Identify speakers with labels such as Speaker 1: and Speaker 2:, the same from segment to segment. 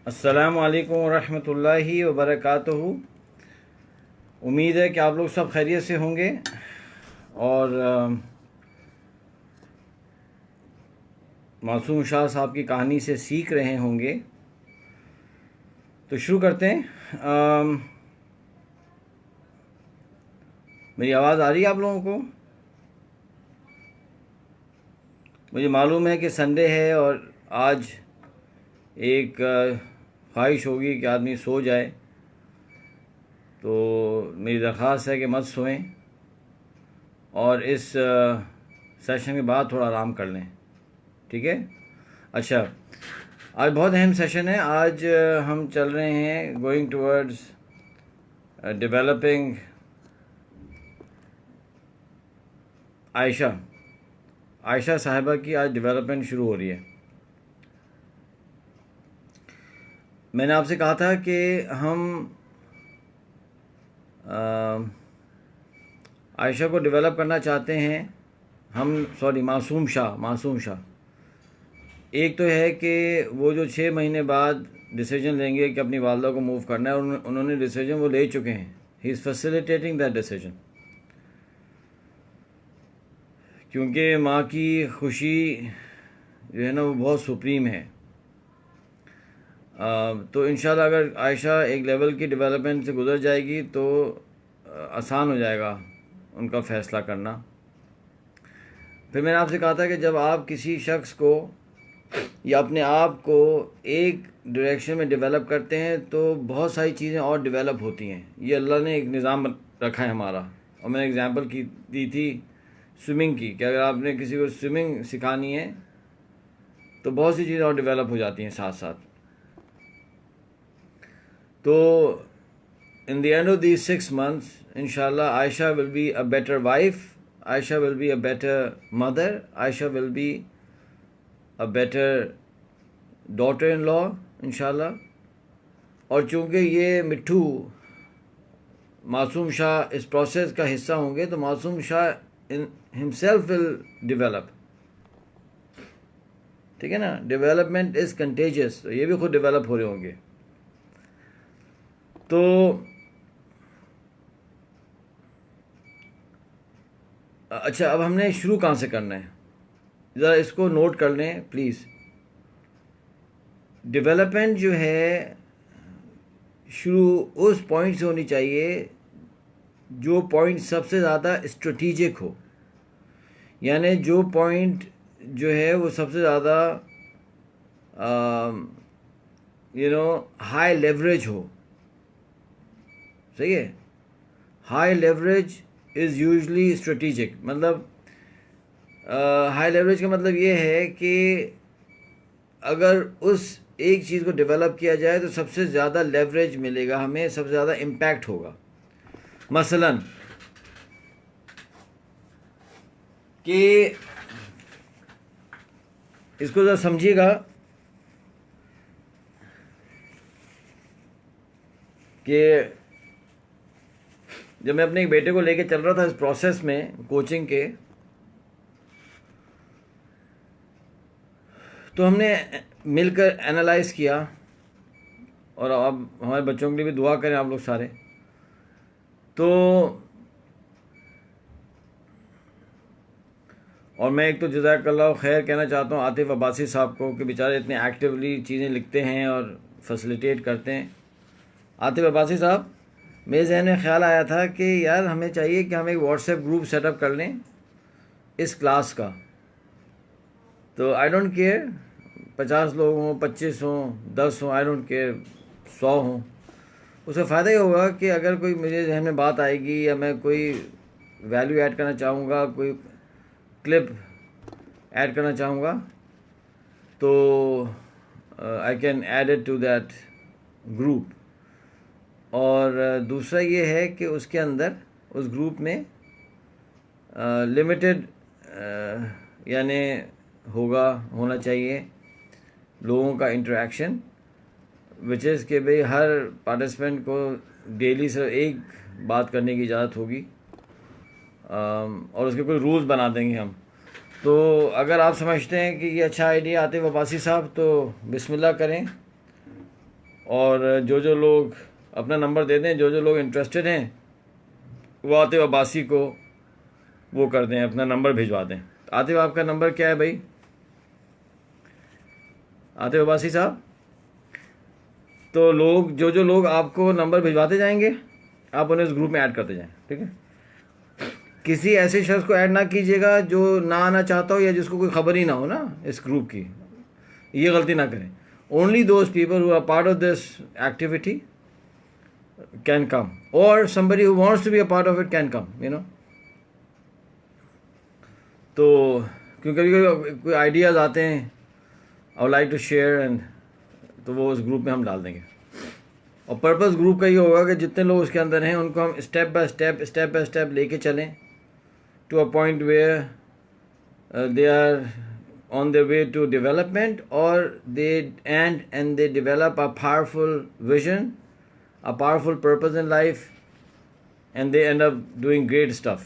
Speaker 1: अस्सलामु अलैकुम रहमतुल्लाहि व बरकातुहू। उम्मीद है कि आप लोग सब खैरियत से होंगे और मासूम शाह साहब की कहानी से सीख रहे होंगे। तो शुरू करते हैं। मेरी आवाज़ आ रही है आप लोगों को? मुझे मालूम है कि संडे है और आज एक ख्वाहिश होगी कि आदमी सो जाए, तो मेरी दरख्वास्त है कि मत सोएं और इस सेशन के बाद थोड़ा आराम कर लें, ठीक है? अच्छा, आज बहुत अहम सेशन है। आज हम चल रहे हैं गोइंग टुवर्ड्स डेवलपिंग आयशा साहिबा की आज डेवलपमेंट शुरू हो रही है। मैंने आपसे कहा था कि हम आयशा को डेवलप करना चाहते हैं। मासूम शाह। एक तो है कि वो जो 6 महीने बाद डिसीजन लेंगे कि अपनी वालदा को मूव करना है, और उन्होंने डिसीजन वो ले चुके हैं। He is facilitating that decision, क्योंकि माँ की खुशी जो है ना वो बहुत सुप्रीम है। तो इंशाल्लाह अगर आयशा एक लेवल की डेवलपमेंट से गुजर जाएगी तो आसान हो जाएगा उनका फ़ैसला करना। फिर मैंने आपसे कहा था कि जब आप किसी शख्स को या अपने आप को एक डायरेक्शन में डेवलप करते हैं तो बहुत सारी चीज़ें और डेवलप होती हैं। ये अल्लाह ने एक निज़ाम रखा है हमारा। और मैंने एग्जांपल दी थी स्विमिंग की, कि अगर आपने किसी को स्विमिंग सिखानी है तो बहुत सी चीज़ें और डेवलप हो जाती हैं साथ साथ। तो in the end of these 6 months इंशाल्लाह Ayesha will be a better wife, Ayesha will be a better mother, Ayesha will be a better daughter in law इंशाल्लाह। और चूँकि ये मिट्ठू मासूम शाह इस प्रोसेस का हिस्सा होंगे तो मासूम Shah in himself will develop, ठीक है ना? डेवलपमेंट इज़ कंटेजियस, तो ये भी खुद डेवलप हो रहे होंगे। तो अच्छा, अब हमने शुरू कहाँ से करना है, ज़रा इसको नोट कर लें प्लीज़। डेवलपमेंट जो है शुरू उस पॉइंट से होनी चाहिए जो पॉइंट सबसे ज़्यादा स्ट्रेटिजिक हो, यानी जो पॉइंट जो है वो सबसे ज़्यादा हाई लेवरेज हो। सही है? High leverage is usually strategic. मतलब हाई लेवरेज का मतलब ये है कि अगर उस एक चीज़ को डेवलप किया जाए तो सबसे ज़्यादा लेवरेज मिलेगा हमें, सबसे ज़्यादा इम्पैक्ट होगा। मसलन कि इसको ज़रा समझिएगा कि जब मैं अपने एक बेटे को लेके चल रहा था इस प्रोसेस में कोचिंग के, तो हमने मिलकर एनालाइज किया। और अब हमारे बच्चों के लिए भी दुआ करें आप लोग सारे। तो और मैं एक तो जज़ाकल्लाह खैर कहना चाहता हूँ आतिफ अब्बासी साहब को कि बेचारे इतने एक्टिवली चीज़ें लिखते हैं और फैसिलिटेट करते हैं। आतिफ अब्बासी साहब, मेरे जहन में ख्याल आया था कि यार हमें चाहिए कि हम एक व्हाट्सएप ग्रुप सेटअप कर लें इस क्लास का। तो आई डोंट केयर 50 लोग हों, 25 हों, 10 हों, आई डोंट केयर 100 हों। उसका फ़ायदा ये होगा कि अगर कोई मेरे जहन में बात आएगी या मैं कोई वैल्यू ऐड करना चाहूँगा, कोई क्लिप ऐड करना चाहूँगा, तो I can add it to that group. और दूसरा ये है कि उसके अंदर उस ग्रुप में लिमिटेड यानी होना चाहिए लोगों का इंटरेक्शन, विच इज़ कि भाई हर पार्टिसिपेंट को डेली सिर्फ एक बात करने की इजाज़त होगी। और उसके कोई रूल्स बना देंगे हम। तो अगर आप समझते हैं कि ये अच्छा आइडिया आतिफ अब्बासी साहब, तो बिस्मिल्लाह करें और जो लोग अपना नंबर दे दें, जो लोग इंटरेस्टेड हैं वो आतिफ अब्बासी को वो कर दें, अपना नंबर भिजवा दें। आतिफ आपका नंबर क्या है भाई? आतिफ अब्बासी साहब, तो लोग जो लोग आपको नंबर भिजवाते जाएंगे आप उन्हें इस ग्रुप में ऐड करते जाएं, ठीक है? किसी ऐसे शख्स को ऐड ना कीजिएगा जो ना आना चाहता हो या जिसको कोई खबर ही ना हो ना इस ग्रुप की, ये गलती ना करें। Only those people who are part of this activity can come, or somebody who wants to be a part of it can come, you know। तो क्योंकि कभी कोई आइडियाज़ आते हैं I would like to share and, तो वो उस group में हम डाल देंगे। और पर्पस ग्रुप का ये होगा कि जितने लोग उसके अंदर हैं उनको हम स्टेप बाय स्टेप लेके चलें to a point where they are on their way to development, or they develop a powerful vision, a powerful purpose in life, and they end up doing great stuff,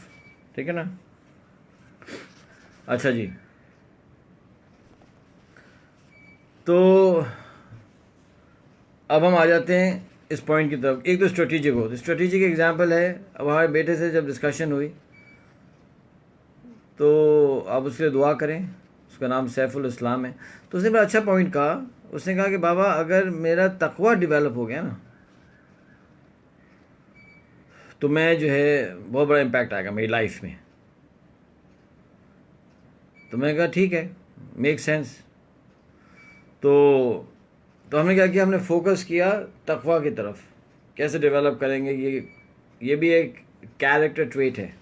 Speaker 1: ठीक है ना? अच्छा जी, तो अब हम आ जाते हैं इस पॉइंट की तरफ। एक तो स्ट्रेटेजिक हो, तो स्ट्रेटेजिक एग्जांपल है। अब हमारे बेटे से जब डिस्कशन हुई तो आप उसके लिए दुआ करें। उसका नाम सैफुल इस्लाम है। तो उसने बड़ा अच्छा पॉइंट कहा। उसने कहा कि बाबा अगर मेरा तकवा डेवलप हो गया ना तो मैं जो है बहुत बड़ा इम्पैक्ट आएगा मेरी लाइफ में। तो मैंने कहा ठीक है, मेक सेंस। तो हमने क्या किया, हमने फोकस किया तकवा की तरफ, कैसे डेवलप करेंगे। ये भी एक कैरेक्टर ट्रेट है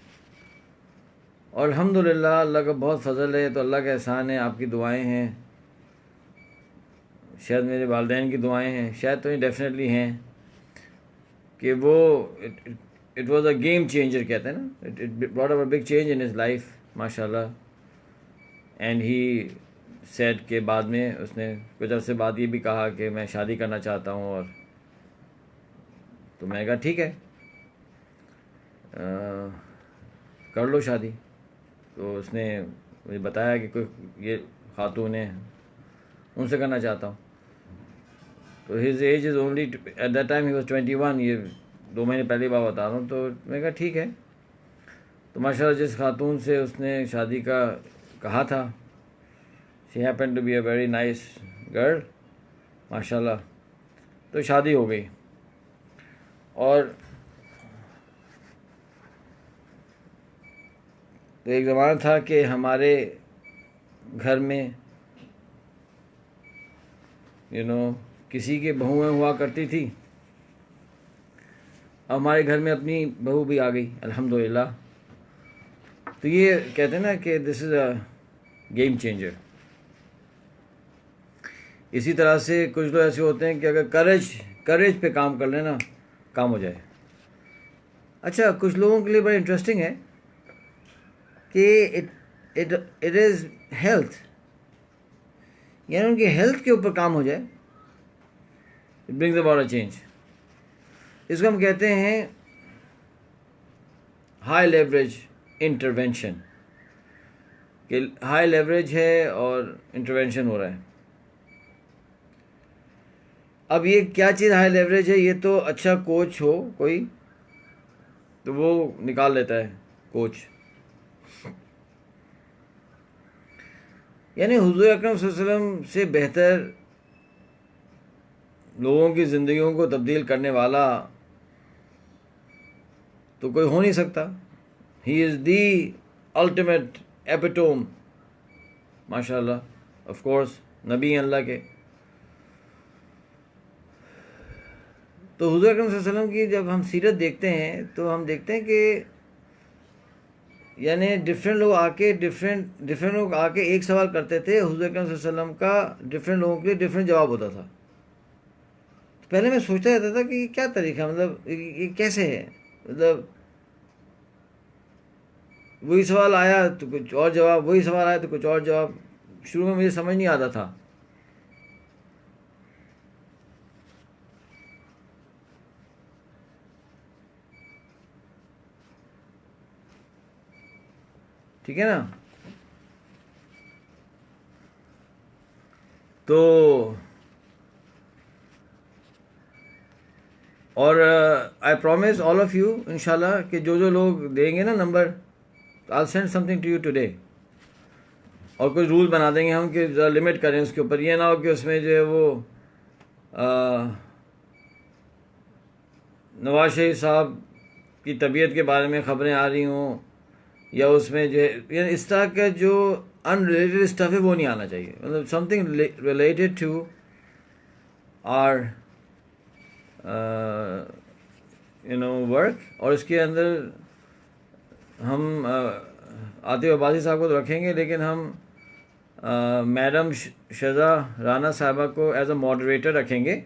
Speaker 1: और अल्हम्दुलिल्लाह अल्लाह का बहुत फजल है। तो अल्लाह का एहसान है, आपकी दुआएं हैं, शायद मेरे वालिदैन की दुआएं हैं, शायद तो ये डेफिनेटली हैं कि वो it was a game changer कहते हैं ना, it brought up a big change in his life माशाल्लाह। एंड ही सेड के बाद में उसने कुछ अर्से बाद ये भी कहा कि मैं शादी करना चाहता हूँ। और तो मैंने कहा ठीक है, कर लो शादी। तो उसने मुझे बताया कि कोई ये खातून है, उनसे करना चाहता हूँ। तो his age is only at that time he was 21, ये 2 महीने पहले बात बता रहा हूँ। तो मैंने कहा ठीक है। तो माशाल्लाह जिस खातून से उसने शादी का कहा था, she happened to be a very nice girl माशाल्लाह। तो शादी हो गई। और तो एक ज़माना था कि हमारे घर में किसी की बहुएं हुआ करती थी। अब हमारे घर में अपनी बहू भी आ गई अल्हम्दुलिल्लाह। तो ये कहते हैं ना कि this is a game changer. इसी तरह से कुछ लोग ऐसे होते हैं कि अगर करेज पे काम कर लेना काम हो जाए। अच्छा, कुछ लोगों के लिए बड़ा इंटरेस्टिंग है कि इट इज़ हेल्थ, यानी उनकी हेल्थ के ऊपर काम हो जाए, it brings about a change. इसको हम कहते हैं हाई लेवरेज इंटरवेंशन, कि हाई लेवरेज है और इंटरवेंशन हो रहा है। अब ये क्या चीज़ हाई लेवरेज है? ये तो अच्छा कोच हो कोई तो वो निकाल लेता है कोच। यानी हुज़ूर अकरम सल्लल्लाहु अलैहि वसल्लम से बेहतर लोगों की ज़िंदगियों को तब्दील करने वाला तो कोई हो नहीं सकता। He is the ultimate epitome माशाल्लाह, ऑफ कोर्स नबी हैं अल्लाह के। तो हुज़ूर अकरम सल्लल्लाहु अलैहि वसल्लम की जब हम सीरत देखते हैं तो हम देखते हैं कि यानी डिफरेंट लोग आके एक सवाल करते थे, हुज़ूर अकरम सल्लल्लाहु अलैहि वसल्लम का डिफरेंट लोगों के लिए डिफरेंट जवाब होता था। तो पहले मैं सोचता रहता था कि ये क्या तरीका, मतलब ये कैसे है, मतलब वही सवाल आया तो कुछ और जवाब, वही सवाल आया तो कुछ और जवाब। शुरू में मुझे समझ नहीं आता था। ठीक है ना? तो और I promise all of you इंशाल्लाह कि जो जो लोग देंगे ना number, I send something to you today. और कुछ रूल बना देंगे हम कि ज़रा लिमिट करें उसके ऊपर, ये ना हो कि उसमें जो है वो नवाज शरीफ साहब की तबीयत के बारे में ख़बरें आ रही हों, या उसमें जो है इस तरह का जो अनरिलेटेड स्टफ है वो नहीं आना चाहिए। मतलब something related to our work. और इसके अंदर हम आतिफ अब्बासी साहब को तो रखेंगे, लेकिन हम मैडम शज़ा राना साहिबा को एज अ मॉडरेटर रखेंगे,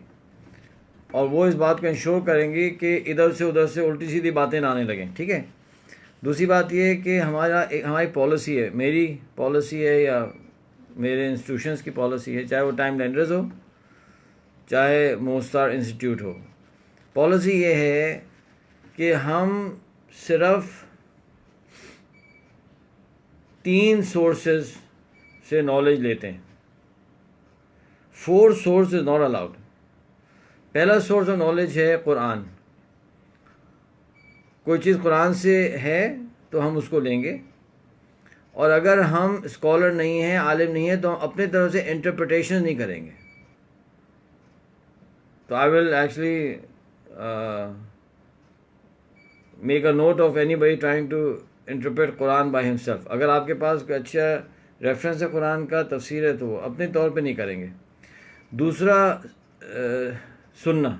Speaker 1: और वो इस बात को इंश्योर करेंगी कि इधर से उधर से उल्टी सीधी बातें ना आने लगें, ठीक है। दूसरी बात ये है कि हमारी पॉलिसी है, मेरी पॉलिसी है या मेरे इंस्टीट्यूशंस की पॉलिसी है, चाहे वो टाइम लेंडर्स हो चाहे मोस्तार इंस्टीट्यूट हो, पॉलिसी ये है कि हम सिर्फ 3 सोर्सेज से नॉलेज लेते हैं। 4 सोर्स इज़ नॉट अलाउड। पहला सोर्स ऑफ नॉलेज है कुरान। कोई चीज़ कुरान से है तो हम उसको लेंगे, और अगर हम स्कॉलर नहीं हैं, आलिम नहीं है, तो हम अपने तरफ से इंटरप्रिटेशन नहीं करेंगे। तो I will actually make a note of anybody trying to interpret Quran by himself. अगर आपके पास कोई अच्छा रेफरेंस है कुरान का, तफसीर है, तो वो अपने तौर पे नहीं करेंगे। दूसरा सुन्ना,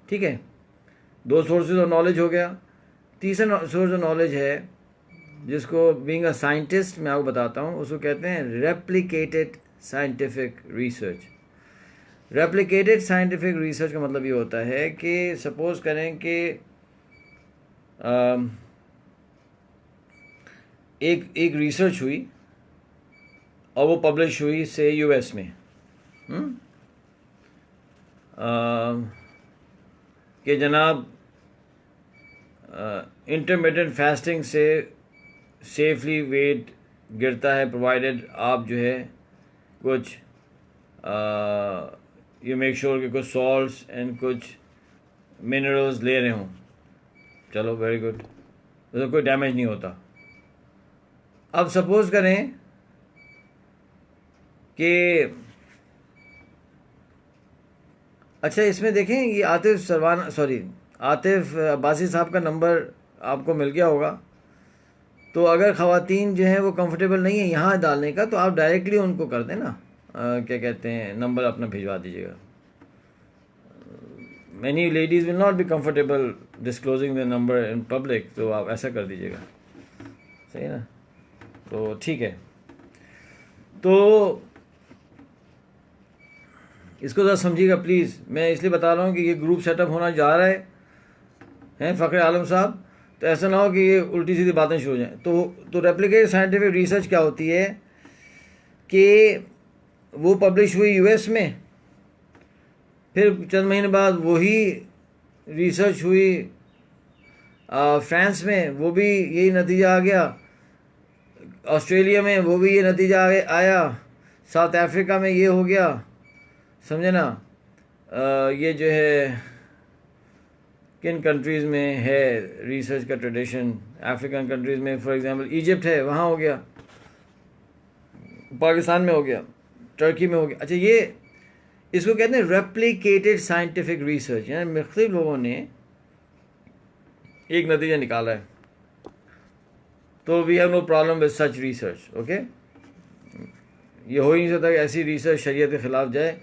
Speaker 1: ठीक है। 2 सोर्सेज ऑफ नॉलेज हो गया। तीसरा सोर्स ऑफ नॉलेज है जिसको बीइंग अ साइंटिस्ट मैं आपको बताता हूँ, उसको कहते हैं replicated scientific research. Replicated scientific research का मतलब ये होता है कि सपोज करें कि एक रिसर्च हुई और वो पब्लिश हुई से यूएस में, कि जनाब इंटरमिटेंट फास्टिंग से सेफली वेट गिरता है प्रोवाइडेड आप जो है कुछ यू मेक श्योर कि कुछ सॉल्ट्स एंड कुछ मिनरल्स ले रहे हों। चलो वेरी गुड, तो कोई डैमेज नहीं होता। अब सपोज करें कि अच्छा इसमें देखें ये आतिफ अब्बासी साहब का नंबर आपको मिल गया होगा। तो अगर ख़वातीन जो हैं वो कंफर्टेबल नहीं है यहाँ डालने का, तो आप डायरेक्टली उनको कर दें ना, क्या कहते हैं, नंबर अपना भिजवा दीजिएगा। Many ladies will not be comfortable disclosing the number in public, तो आप ऐसा कर दीजिएगा, सही ना। तो ठीक है, तो इसको ज़रा समझिएगा प्लीज़। मैं इसलिए बता रहा हूँ कि ये ग्रुप सेटअप होना जा रहा है फ़खर आलम साहब, तो ऐसा ना हो कि ये उल्टी सीधी बातें शुरू हो जाएँ। तो रेप्लिकेटेड साइंटिफिक रिसर्च क्या होती है कि वो पब्लिश हुई यूएस में, फिर चंद महीने बाद वही रिसर्च हुई फ्रांस में, वो भी यही नतीजा आ गया, ऑस्ट्रेलिया में वो भी ये नतीजा आया, साउथ अफ्रीका में ये हो गया, समझे ना। ये जो है किन कंट्रीज़ में है रिसर्च का ट्रेडिशन, अफ्रीकन कंट्रीज़ में फॉर एग्जांपल इजिप्ट है, वहाँ हो गया, पाकिस्तान में हो गया, टर्की में हो गया। अच्छा, ये इसको कहते हैं रेप्लिकेटेड साइंटिफिक रिसर्च, यानी मुख्तलिफ लोगों ने एक नतीजा निकाला है। तो we have no problem with such research, okay. ये हो ही नहीं सकता कि ऐसी रिसर्च शरीयत के ख़िलाफ़ जाए।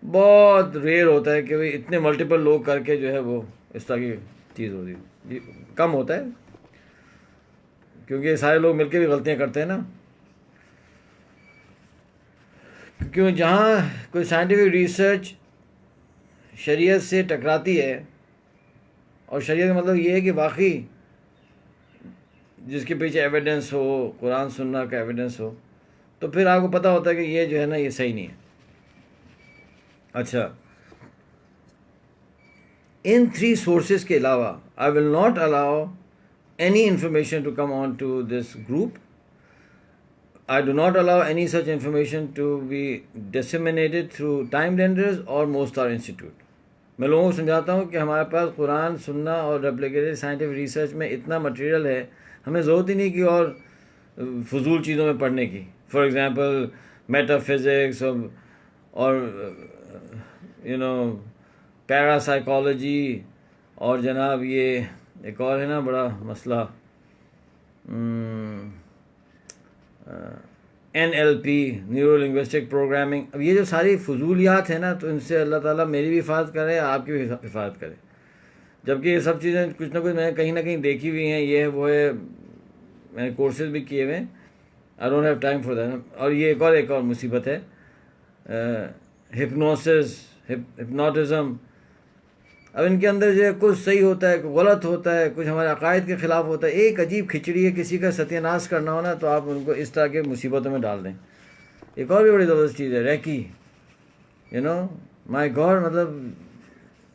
Speaker 1: बहुत रेयर होता है कि भाई इतने मल्टीपल लोग करके जो है वो इस तरह की चीज़ होती है, कम होता है, क्योंकि सारे लोग मिलकर भी गलतियाँ करते हैं ना। क्योंकि जहाँ कोई साइंटिफिक रिसर्च शरीयत से टकराती है, और शरीयत का मतलब ये है कि वाकई जिसके पीछे एविडेंस हो, कुरान सुन्ना का एविडेंस हो, तो फिर आपको पता होता है कि ये जो है ना ये सही नहीं है। अच्छा, इन 3 सोर्सेज के अलावा I will not allow any information to come on to this group. I do not allow any such information to be disseminated through Time Lenders or Mostar Institute. मैं लोगों को समझाता हूँ कि हमारे पास कुरान, सुन्ना और रेप्लिकेटेड साइंटिफिक रिसर्च में इतना मटेरियल है, हमें ज़रूरत ही नहीं कि और फजूल चीज़ों में पढ़ने की। फॉर एग्ज़ाम्पल मेटाफिज़िक्स और यू नो पैरासाइकोलॉजी, और जनाब ये एक और है ना बड़ा मसला, NLP, न्यूरो लिंग्विस्टिक प्रोग्रामिंग। अब ये जो सारी फजूलियात है ना, तो इनसे अल्लाह ताला मेरी भी हिफाजत करे, आपकी भी हिफाजत करे। जबकि ये सब चीज़ें कुछ ना कुछ मैंने कहीं ना कहीं देखी हुई हैं, ये है वो है, मैंने कोर्सेज भी किए हुए हैं। I don't have time for that. और ये एक और मुसीबत है, हिप्नोसिस, हिप्नोटिज़म। अब इनके अंदर जो है कुछ सही होता है, कुछ गलत होता है, कुछ हमारे अकायद के ख़िलाफ़ होता है। एक अजीब खिचड़ी है, किसी का सत्यानाश करना हो ना तो आप उनको इस तरह के मुसीबतों में डाल दें। एक और भी बड़ी ज़बरदस्त चीज़ है recce, you know, my God, मतलब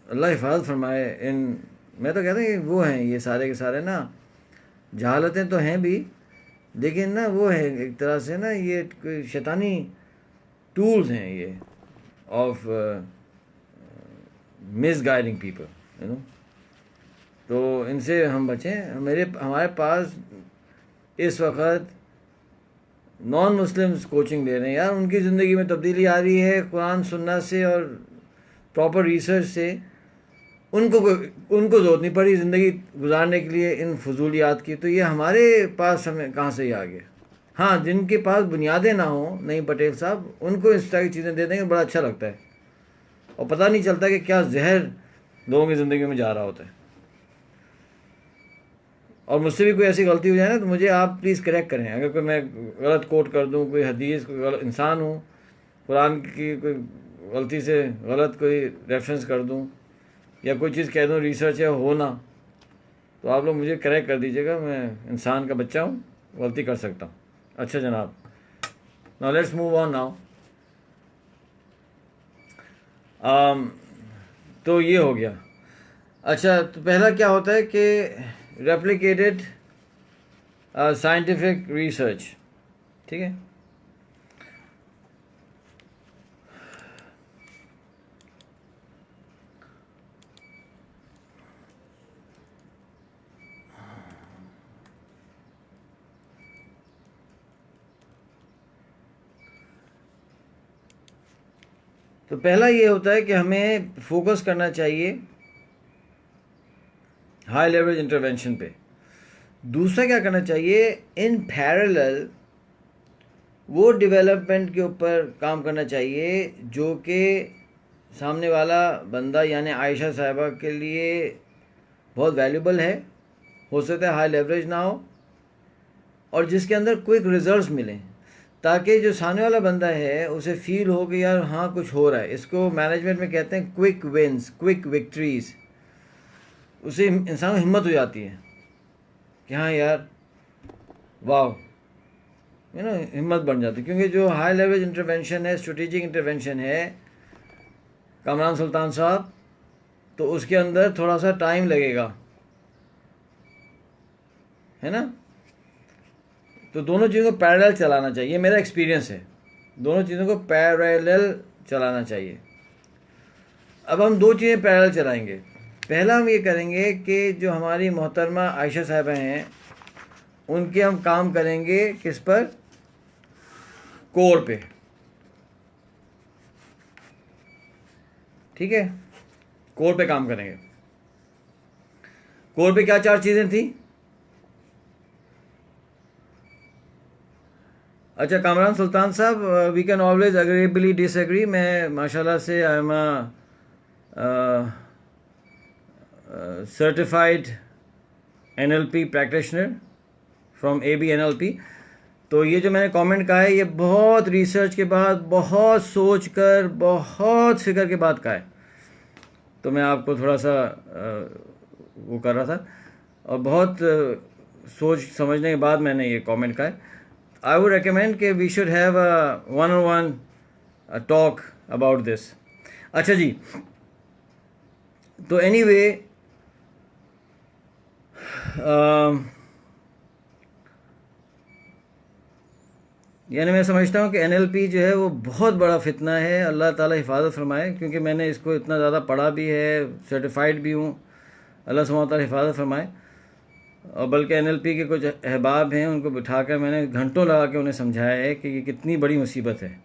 Speaker 1: अल्लाह हिफाजत फरमाए। मैं तो कहता हूँ कि वो हैं ये सारे के सारे ना, जहालतें तो हैं भी, लेकिन ना वो है एक तरह से ना ये कोई शैतानी टूल्स हैं ये of misguiding people, you know. तो इनसे हम बचें। हमारे पास इस वक्त नॉन मुस्लिम्स कोचिंग दे रहे हैं यार, उनकी ज़िंदगी में तब्दीली आ रही है कुरान सुन्ना से और प्रॉपर रिसर्च से। उनको ज़रूरत नहीं पड़ी ज़िंदगी गुजारने के लिए इन फजूलियात की, तो ये हमारे पास हमें कहाँ से ही आ गया। हाँ, जिनके पास बुनियादें ना हो, नहीं पटेल साहब, उनको इस तरह की चीज़ें दे देंगे, बड़ा अच्छा लगता है, और पता नहीं चलता कि क्या जहर लोगों की ज़िंदगी में जा रहा होता है। और मुझसे भी कोई ऐसी गलती हो जाए ना तो मुझे आप प्लीज़ करेक्ट करें। अगर कोई मैं गलत कोट कर दूँ, कोई हदीस, कोई गलत इंसान हूँ, कुरान की कोई गलती से गलत कोई रेफरेंस कर दूँ या कोई चीज़ कह दूँ रिसर्च है हो ना, तो आप लोग मुझे करेक्ट कर दीजिएगा। मैं इंसान का बच्चा हूँ, गलती कर सकता हूँ। अच्छा जनाब, now let's move on now. तो ये हो गया। अच्छा, तो पहला क्या होता है कि रेप्लिकेटेड साइंटिफिक रिसर्च, ठीक है। तो पहला ये होता है कि हमें फोकस करना चाहिए हाई लेवरेज इंटरवेंशन पे। दूसरा क्या करना चाहिए, इन पैरेलल वो डेवलपमेंट के ऊपर काम करना चाहिए जो कि सामने वाला बंदा यानी आयशा साहिबा के लिए बहुत वैल्यूबल है, हो सकता है हाई लेवरेज ना हो, और जिसके अंदर क्विक रिजल्ट्स मिलें, ताकि जो सामने वाला बंदा है उसे फील हो कि यार हाँ कुछ हो रहा है। इसको मैनेजमेंट में कहते हैं क्विक विंस, क्विक विक्ट्रीज। उसे इंसान को हिम्मत हो जाती है कि हाँ यार वाह, यू नो, हिम्मत बन जाती है। क्योंकि जो हाई लेवल इंटरवेंशन है, स्ट्रेटेजिक इंटरवेंशन है कामरान सुल्तान साहब, तो उसके अंदर थोड़ा सा टाइम लगेगा, है ना। तो दोनों चीज़ों को पैरेलल चलाना चाहिए, ये मेरा एक्सपीरियंस है, दोनों चीज़ों को पैरेलल चलाना चाहिए। अब हम दो चीज़ें पैरेलल चलाएंगे। पहला हम ये करेंगे कि जो हमारी मोहतरमा आयशा साहिबा हैं उनके हम काम करेंगे किस पर, कोर पे, ठीक है। कोर पे काम करेंगे। कोर पे क्या चार चीज़ें थी? अच्छा कामरान सुल्तान साहब, वी कैन ऑलवेज अग्रीबली डिसएग्री। मैं माशाल्लाह से I am certified NLP practitioner from AB NLP। तो ये जो मैंने कमेंट कहा है ये बहुत रिसर्च के बाद, बहुत सोच कर, बहुत फिक्र के बाद कहा है। तो मैं आपको थोड़ा सा वो कर रहा था, और बहुत सोच समझने के बाद मैंने ये कमेंट कहा है। आई वुड रिकमेंड कि we should have a one on one talk about this. अच्छा जी, तो एनीवे यानी मैं समझता हूँ कि NLP जो है वो बहुत बड़ा फितना है, अल्लाह ताला हिफाजत फरमाए, क्योंकि मैंने इसको इतना ज़्यादा पढ़ा भी है, सर्टिफाइड भी हूँ, अल्लाह सुब्हानहू तआला हिफाजत फरमाए। और बल्कि NLP के कुछ अहबाब हैं, उनको बिठाकर मैंने घंटों लगा के उन्हें समझाया है कि ये कितनी बड़ी मुसीबत है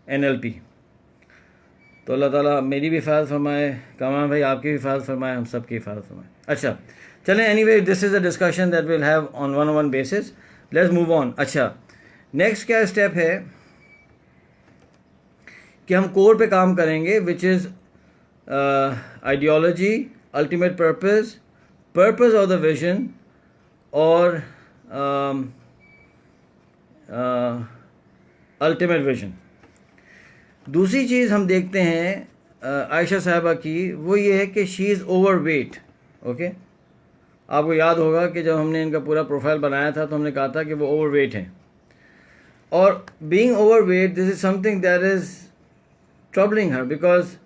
Speaker 1: NLP। तो अल्लाह ताला मेरी भी हिफाजत फरमाए, कामरान भाई आपकी भी हिफाजत फरमाए, हम सब की हिफाजत फरमाए। अच्छा चलें, anyway this is a discussion that will have on one basis, let's move on. अच्छा, नेक्स्ट क्या स्टेप है कि हम कोर पे काम करेंगे, which is ideology, ultimate purpose, purpose of the vision, और अल्टीमेट विजन। दूसरी चीज़ हम देखते हैं आयशा साहिबा की, वो ये है कि she is over weight. Okay, आपको याद होगा कि जब हमने इनका पूरा प्रोफाइल बनाया था तो हमने कहा था कि वो ओवर वेट हैं, और being over weight this is something that is troubling her, because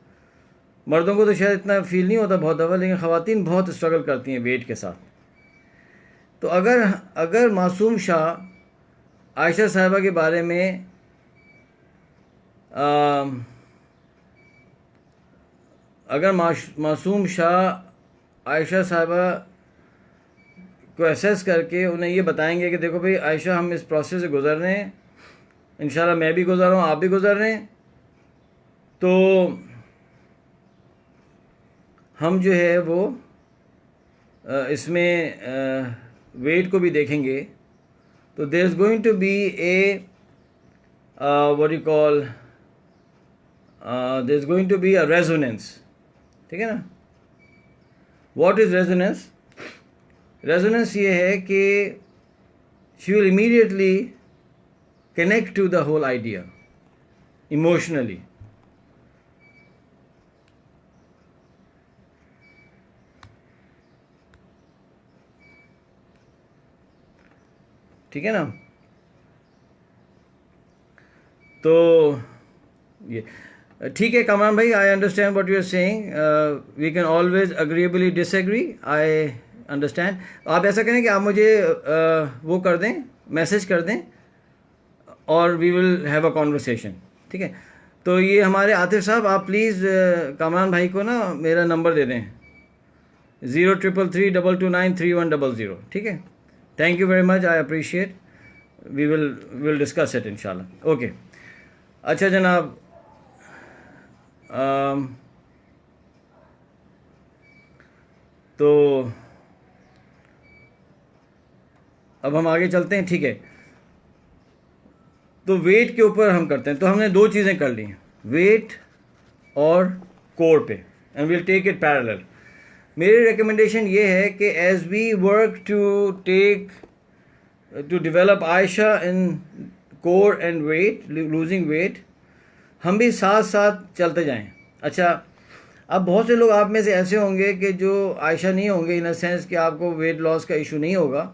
Speaker 1: मर्दों को तो शायद इतना फील नहीं होता बहुत दफ़ा, लेकिन ख़वातीन बहुत स्ट्रगल करती हैं वेट के साथ। तो अगर मासूम शाह आयशा साहिबा के बारे में अगर मासूम शाह आयशा साहिबा को एसेस करके उन्हें ये बताएंगे कि देखो भाई आयशा, हम इस प्रोसेस से गुज़र रहे हैं, इंशाल्लाह मैं भी गुज़र रहा हूँ, आप भी गुज़र रहे हैं, तो हम जो है वो इसमें वेट को भी देखेंगे। तो there is going to be a what you call, there is going to be a resonance, ठीक है ना। What is resonance? रेजोनेंस ये है कि she will immediately connect to the whole idea emotionally. ठीक है ना। तो ये ठीक है कामरान भाई, I understand what you are saying, we can always agreeably disagree, I understand. आप ऐसा करें कि आप मुझे वो कर दें, मैसेज कर दें, और we will have a conversation, ठीक है। तो ये हमारे आतिफ साहब, आप प्लीज़ कामरान भाई को ना मेरा नंबर दे दें, 033322933100, ठीक है। Thank you very much, I appreciate, we will discuss it इंशाल्लाह। ओके, अच्छा जनाब, तो अब हम आगे चलते हैं, ठीक है। तो वेट के ऊपर हम करते हैं, तो हमने दो चीज़ें कर ली हैं, वेट और कोर पे, and will take it parallel. मेरी रिकमेंडेशन ये है कि as we work to develop Ayesha in core and weight, losing weight, हम भी साथ साथ चलते जाएं। अच्छा, अब बहुत से लोग आप में से ऐसे होंगे कि जो आयशा नहीं होंगे, इन अ सेंस कि आपको वेट लॉस का इशू नहीं होगा,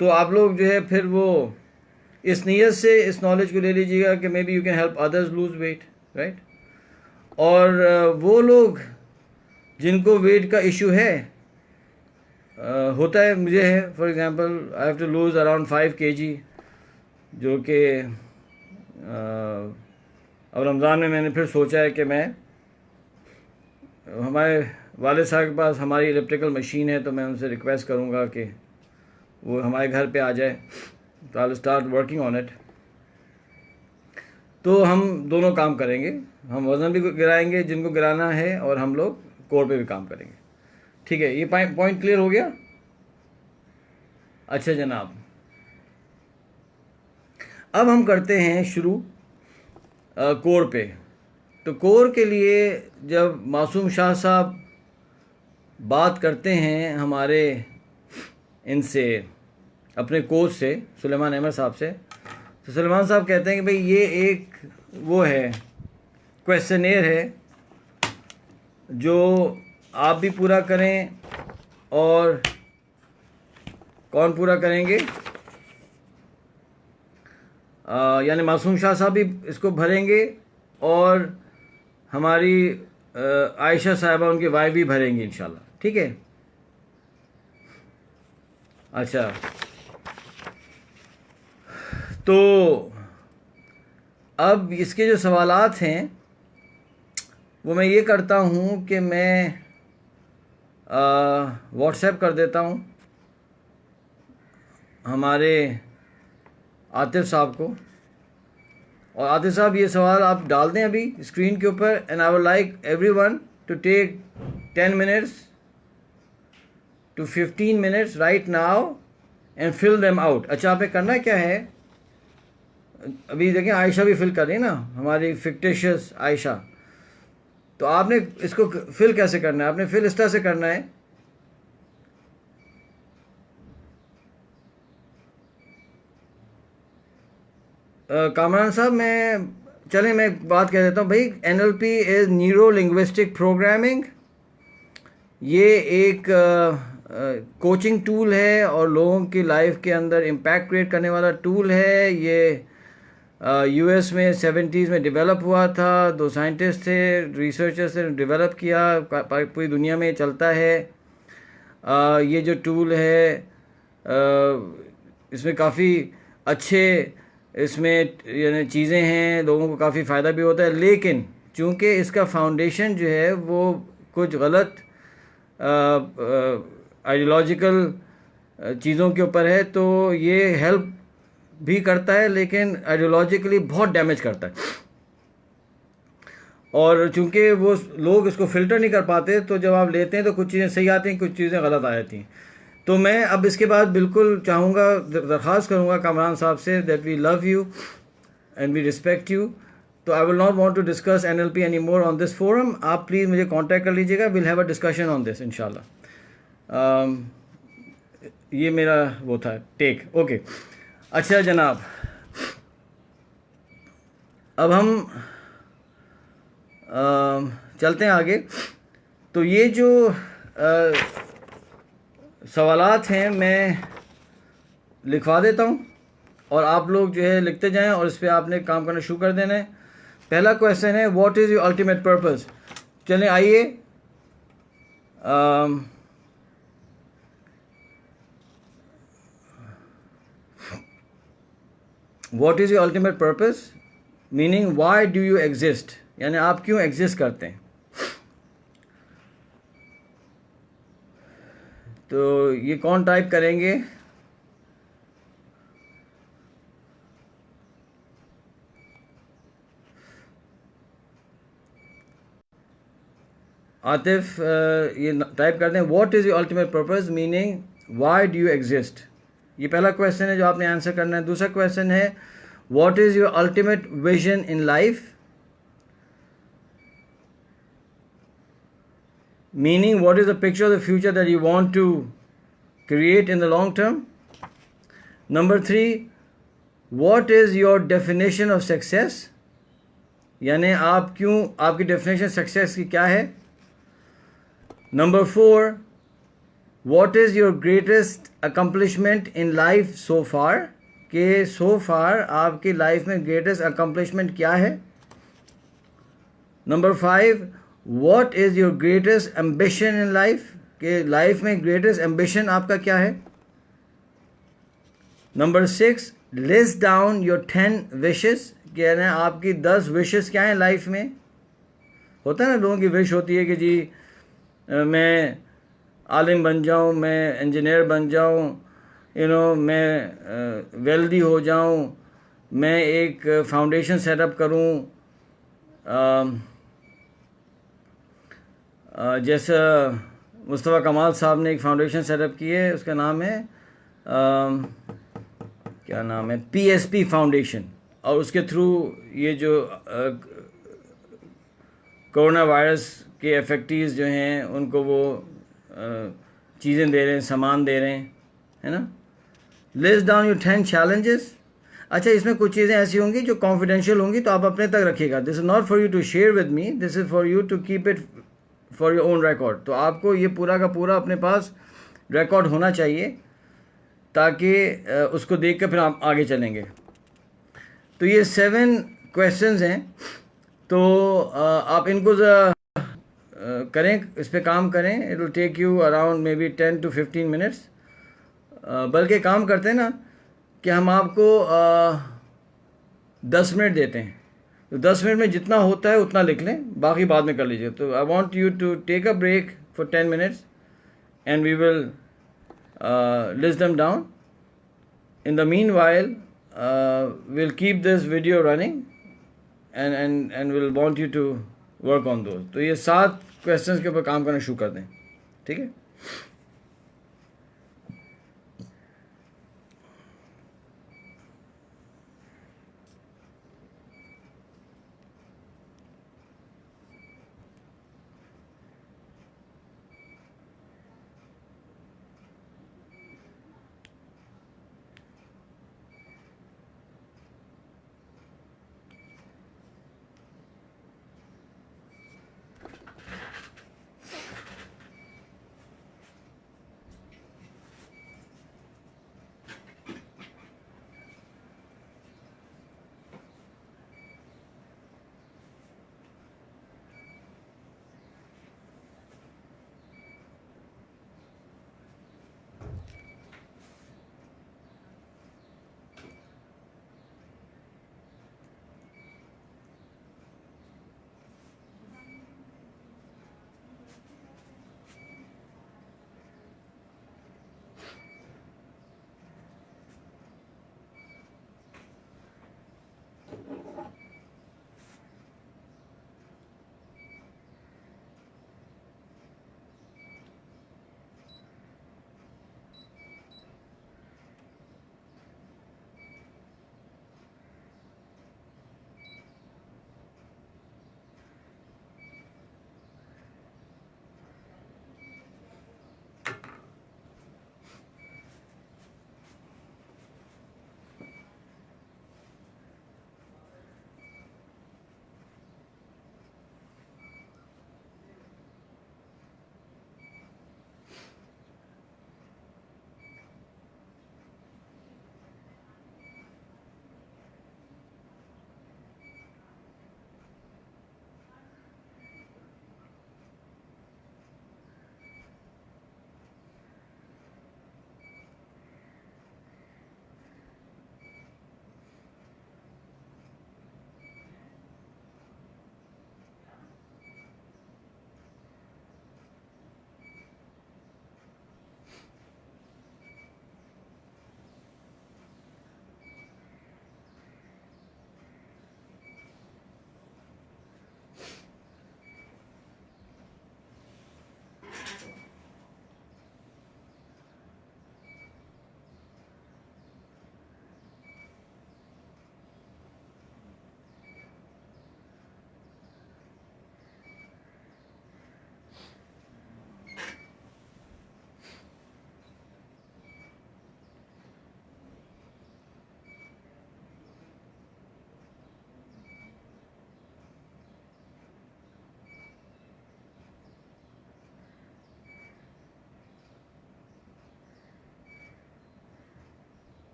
Speaker 1: तो आप लोग जो है फिर वो इस नीयत से इस नॉलेज को ले लीजिएगा कि may be you can help others lose weight, right. और वो लोग जिनको वेट का इशू है, होता है, मुझे है, for example I have to lose around 5 kg, जो कि अब रमज़ान में मैंने फिर सोचा है कि मैं, हमारे वालिद साहब के पास हमारी इलेक्ट्रिकल मशीन है, तो मैं उनसे रिक्वेस्ट करूँगा कि वो हमारे घर पे आ जाए, तो I will start working on it. तो हम दोनों काम करेंगे, हम वज़न भी गिराएंगे जिनको गिराना है, और हम लोग कोर पे भी काम करेंगे, ठीक है। ये पॉइंट क्लियर हो गया? अच्छा जनाब, अब हम करते हैं शुरू कोर पे। तो कोर के लिए जब मासूम शाह साहब बात करते हैं हमारे इनसे, अपने कोच से, सुलेमान अहमद साहब से, तो सुलेमान साहब कहते हैं कि भाई ये एक वो है, क्वेश्चनेयर है, जो आप भी पूरा करें, और कौन पूरा करेंगे, यानी मासूम शाह साहब भी इसको भरेंगे, और हमारी आयशा साहिबा, उनकी वाइफ भी भरेंगी इंशाल्लाह, ठीक है। अच्छा, तो अब इसके जो सवालात हैं वो मैं ये करता हूँ कि मैं व्हाट्सएप कर देता हूँ हमारे आतिफ साहब को, और आतिफ साहब ये सवाल आप डाल दें अभी स्क्रीन के ऊपर, and I would like everyone to take 10 minutes to 15 minutes right now and fill them out. अच्छा, आपने करना क्या है, अभी देखें आयशा भी फिल कर रही है ना, हमारी फिक्टिशियस आयशा। तो आपने इसको फिल कैसे करना है, आपने फिल इस तरह से करना है, कामरान साहब मैं एक बात कह देता हूँ भाई, NLP is neuro linguistic programming. ये एक कोचिंग टूल है और लोगों की लाइफ के अंदर इम्पैक्ट क्रिएट करने वाला टूल है। ये US में 70s में डेवलप हुआ था, 2 साइंटिस्ट थे, रिसर्चर्स ने डेवलप किया, पूरी दुनिया में चलता है। ये जो टूल है इसमें काफ़ी अच्छे इसमें यानी चीज़ें हैं, लोगों को काफ़ी फ़ायदा भी होता है, लेकिन चूँकि इसका फाउंडेशन जो है वो कुछ गलत आइडियोलॉजिकल चीज़ों के ऊपर है, तो ये हेल्प भी करता है लेकिन आइडियोलॉजिकली बहुत डैमेज करता है। और चूंकि वो लोग इसको फ़िल्टर नहीं कर पाते, तो जब आप लेते हैं तो कुछ चीज़ें सही आती हैं, कुछ चीज़ें गलत आ जाती हैं। तो मैं अब इसके बाद बिल्कुल चाहूँगा, दरख्वास्त करूँगा कामरान साहब से that we love you and we respect you, तो I will not want to discuss NLP any more on this forum. आप प्लीज़ मुझे कांटेक्ट कर लीजिएगा, will have a discussion on this इंशाल्लाह। ये मेरा वो था टेक। ओके, अच्छा जनाब, अब हम चलते हैं आगे। तो ये जो सवालात हैं मैं लिखवा देता हूँ और आप लोग जो है लिखते जाएं और इस पर आपने काम करना शुरू कर देना है। पहला क्वेश्चन है, what is your ultimate purpose. चलें आइए, what is your ultimate purpose meaning why do you exist, यानी आप क्यों एग्जिस्ट करते हैं। तो ये कौन टाइप करेंगे, आतिफ ये टाइप कर दें, what is your ultimate purpose meaning why do you exist. ये पहला क्वेश्चन है जो आपने आंसर करना है। दूसरा क्वेश्चन है, what is your ultimate vision in life meaning what is the picture of the future that you want to create in the long term. Number 3, what is your definition of success, यानी आप क्यों, आपकी definition success की क्या है। Number 4, what is your greatest accomplishment in life so far, कि so far आपकी life में greatest accomplishment क्या है। Number 5, What is your greatest ambition in life, कि लाइफ में greatest ambition आपका क्या है। Number 6, list down your 10 wishes, कि यानी आपकी 10 wishes क्या हैं लाइफ में। होता है ना, लोगों की विश होती है कि जी मैं आलिम बन जाऊं, मैं इंजीनियर बन जाऊं, मैं वेल्दी हो जाऊं, मैं एक फाउंडेशन सेटअप करूं, जैसा मुस्तफ़ा कमाल साहब ने एक फाउंडेशन सेटअप की है, उसका नाम है क्या नाम है, PSP फाउंडेशन, और उसके थ्रू ये जो कोरोना वायरस के इफेक्टिव्स जो हैं उनको वो चीज़ें दे रहे हैं, सामान दे रहे हैं, है ना। List down your 10 challenges. अच्छा, इसमें कुछ चीज़ें ऐसी होंगी जो कॉन्फिडेंशियल होंगी, तो आप अपने तक रखिएगा। This is not for you to share with me, this is for you to keep it for your own record. तो आपको ये पूरा का पूरा अपने पास रिकॉर्ड होना चाहिए ताकि उसको देख कर फिर आप आगे चलेंगे। तो ये 7 क्वेश्चंस हैं, तो आप इनको करें, इस पे काम करें। It will take you around maybe 10 to 15 minutes. बल्कि काम करते हैं ना कि हम आपको 10 मिनट देते हैं, तो 10 मिनट में जितना होता है उतना लिख लें, बाकी बाद में कर लीजिए. तो I want you to take a break for 10 minutes and we will list them down. In the meanwhile, we'll keep this video running and we'll want you to work on those. तो ये 7 questions के ऊपर काम करना शुरू कर दें, ठीक है.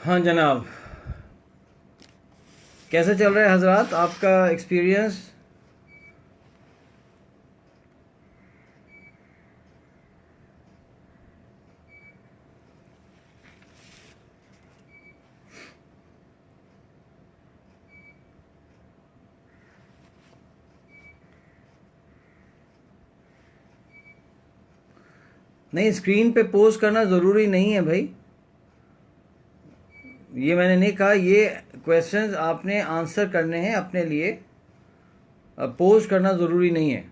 Speaker 1: हाँ जनाब, कैसे चल रहा है हजरात आपका एक्सपीरियंस? नहीं, स्क्रीन पे पोस्ट करना ज़रूरी नहीं है भाई, ये मैंने नहीं कहा। ये क्वेश्चंस आपने आंसर करने हैं अपने लिए, पोस्ट करना ज़रूरी नहीं है।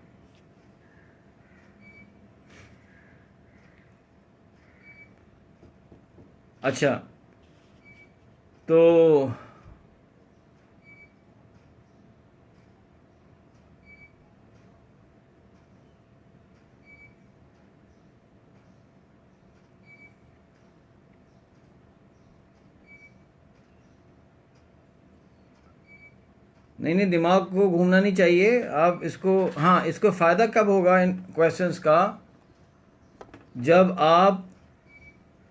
Speaker 1: अच्छा, तो नहीं नहीं, दिमाग को घूमना नहीं चाहिए आप इसको। हाँ, इसको फ़ायदा कब होगा इन क्वेश्चंस का? जब आप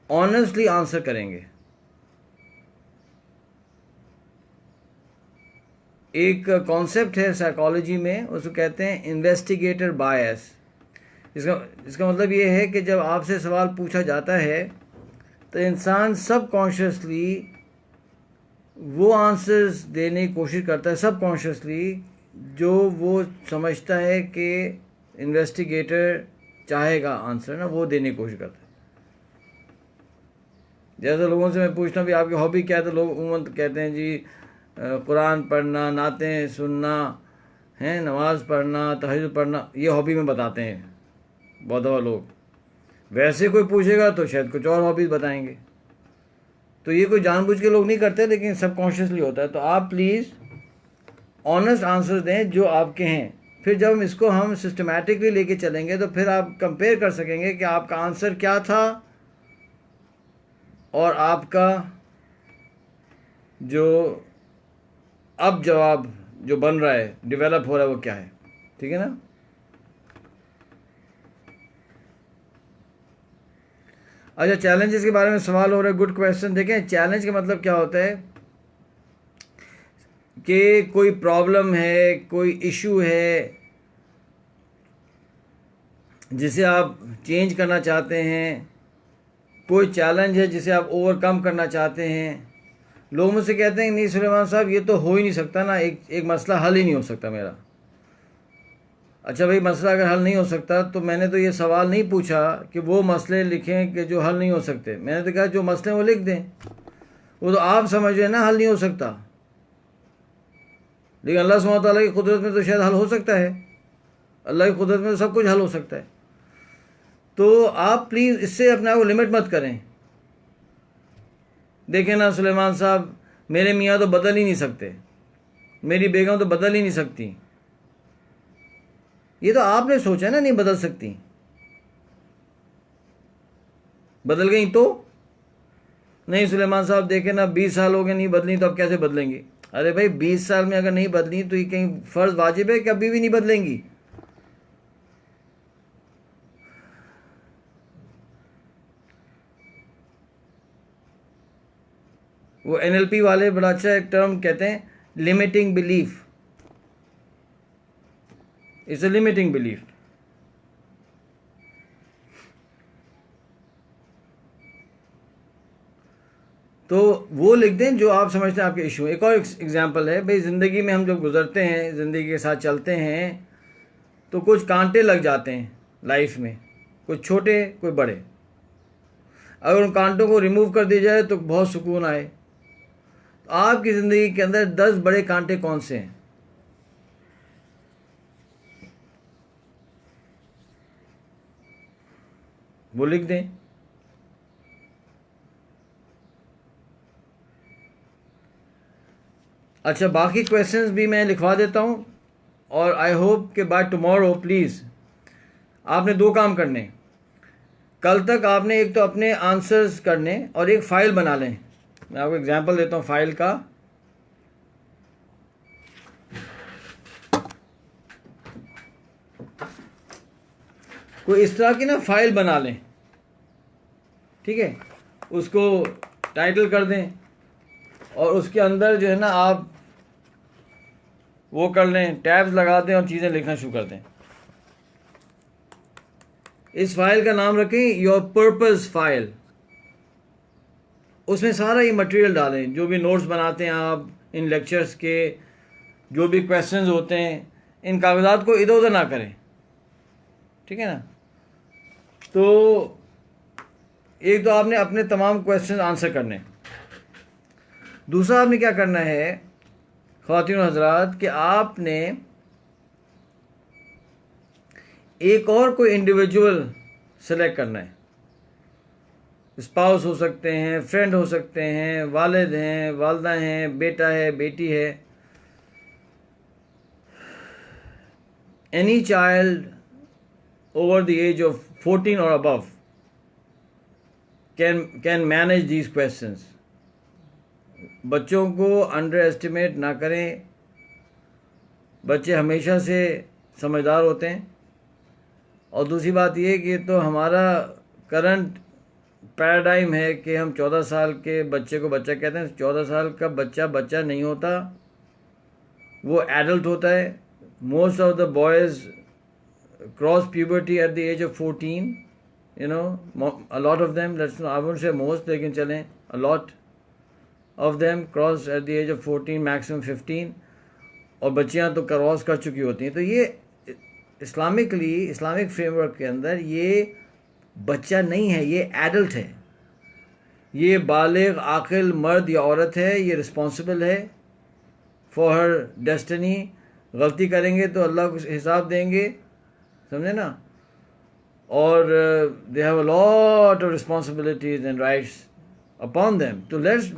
Speaker 1: ऑनेस्टली आंसर करेंगे। एक कॉन्सेप्ट है साइकोलॉजी में, उसको कहते हैं इन्वेस्टिगेटर बायस। इसका इसका मतलब ये है कि जब आपसे सवाल पूछा जाता है तो इंसान सबकॉन्शियसली वो आंसर्स देने की कोशिश करता है, सबकॉन्शियसली जो वो समझता है कि इन्वेस्टिगेटर चाहेगा आंसर ना, वो देने की कोशिश करता है। जैसे लोगों से मैं पूछता हूँ भी आपकी हॉबी क्या है, तो लोग उमूमन कहते हैं जी कुरान पढ़ना, नातें सुनना है, नमाज़ पढ़ना, तहज्जुद पढ़ना, ये हॉबी में बताते हैं बहुत दफ़ा लोग। वैसे कोई पूछेगा तो शायद कुछ और हॉबीज़ बताएंगे। तो ये कोई जानबूझ के लोग नहीं करते, लेकिन सबकॉन्शियसली होता है। तो आप प्लीज़ ऑनेस्ट आंसर दें जो आपके हैं। फिर जब हम इसको हम सिस्टमैटिकली लेके चलेंगे तो फिर आप कंपेयर कर सकेंगे कि आपका आंसर क्या था और आपका जो अब जवाब जो बन रहा है, डेवलप हो रहा है, वो क्या है। ठीक है ना? अच्छा, चैलेंजेस के बारे में सवाल हो रहा है, गुड क्वेश्चन। देखें, चैलेंज का मतलब क्या होता है कि कोई प्रॉब्लम है, कोई इशू है जिसे आप चेंज करना चाहते हैं, कोई चैलेंज है जिसे आप ओवरकम करना चाहते हैं। लोग मुझसे कहते हैं नहीं सुलेमान साहब, ये तो हो ही नहीं सकता ना, एक मसला हल ही नहीं हो सकता मेरा। अच्छा भाई, मसला अगर हल नहीं हो सकता तो मैंने तो ये सवाल नहीं पूछा कि वो मसले लिखें कि जो हल नहीं हो सकते। मैंने तो कहा जो मसले वो लिख दें। वो तो आप समझ रहे हैं ना हल नहीं हो सकता, लेकिन अल्लाह सुब्हानहू तआला की कुदरत में तो शायद हल हो सकता है। अल्लाह की कुदरत में तो सब कुछ हल हो सकता है। तो आप प्लीज़ इससे अपने आप को लिमिट मत करें। देखें ना सुलेमान साहब, मेरे मियाँ तो बदल ही नहीं सकते, मेरी बेगम तो बदल ही नहीं सकती। ये तो आपने सोचा ना नहीं बदल सकती, बदल गई तो नहीं। सुलेमान साहब देखें ना, 20 साल हो गए नहीं बदली, तो अब कैसे बदलेंगी? अरे भाई, 20 साल में अगर नहीं बदली तो ये कहीं फ़र्ज़ वाजिब है कि अभी भी नहीं बदलेंगी? वो NLP वाले बड़ा अच्छा एक टर्म कहते हैं, limiting belief. It's a limiting belief. तो वो लिख दें जो आप समझते हैं आपके इशू। एक और एग्जांपल है भाई, ज़िंदगी में हम जब गुजरते हैं, ज़िंदगी के साथ चलते हैं, तो कुछ कांटे लग जाते हैं लाइफ में, कुछ छोटे कुछ बड़े। अगर उन कांटों को रिमूव कर दिया जाए तो बहुत सुकून आए। तो आपकी ज़िंदगी के अंदर 10 बड़े कांटे कौन से हैं? वो लिख दें। अच्छा, बाकी क्वेश्चंस भी मैं लिखवा देता हूँ, और आई होप कि बाय टुमारो प्लीज़ आपने 2 काम करने। कल तक आपने एक तो अपने आंसर्स करने और एक फ़ाइल बना लें। मैं आपको एग्जांपल देता हूँ फ़ाइल का। कोई इस तरह की ना फ़ाइल बना लें, ठीक है? उसको टाइटल कर दें और उसके अंदर जो है ना आप वो कर लें, टैब्स लगा दें और चीज़ें लिखना शुरू कर दें। इस फाइल का नाम रखें योर पर्पस फाइल। उसमें सारा ये मटेरियल डालें, जो भी नोट्स बनाते हैं आप इन लेक्चर्स के, जो भी क्वेश्चंस होते हैं, इन कागजात को इधर उधर ना करें, ठीक है ना। तो एक तो आपने अपने तमाम क्वेश्चन आंसर करने। दूसरा आपने क्या करना है ख़वातीन हज़रात कि आपने एक और कोई इंडिविजुअल सेलेक्ट करना है। स्पाउस हो सकते हैं, फ्रेंड हो सकते हैं, वालिद हैं, वालदा हैं, बेटा है, बेटी है। Any child over the age of 14 और above can manage these questions. बच्चों को अंडर एस्टिमेट ना करें। बच्चे हमेशा से समझदार होते हैं। और दूसरी बात ये कि तो हमारा करंट पैराडाइम है कि हम 14 साल के बच्चे को बच्चा कहते हैं। 14 साल का बच्चा बच्चा नहीं होता, वो एडल्ट होता है। Most of the boys cross puberty at the age of 14, you know, a lot of them, let's I won't say most, लेकिन चलें a lot of them cross at the age of 14, maximum 15, और बच्चियां तो cross कर चुकी होती हैं। तो ये इस्लामिकली, इस्लामिक फ्रेमवर्क के अंदर ये बच्चा नहीं है, ये एडल्ट है। ये बालिग आकिल मर्द या औरत है। ये रिस्पॉन्सिबल है फॉर हर डेस्टिनी। गलती करेंगे तो अल्लाह को हिसाब देंगे, समझे ना। और they have a lot of responsibilities and rights upon them. तो let's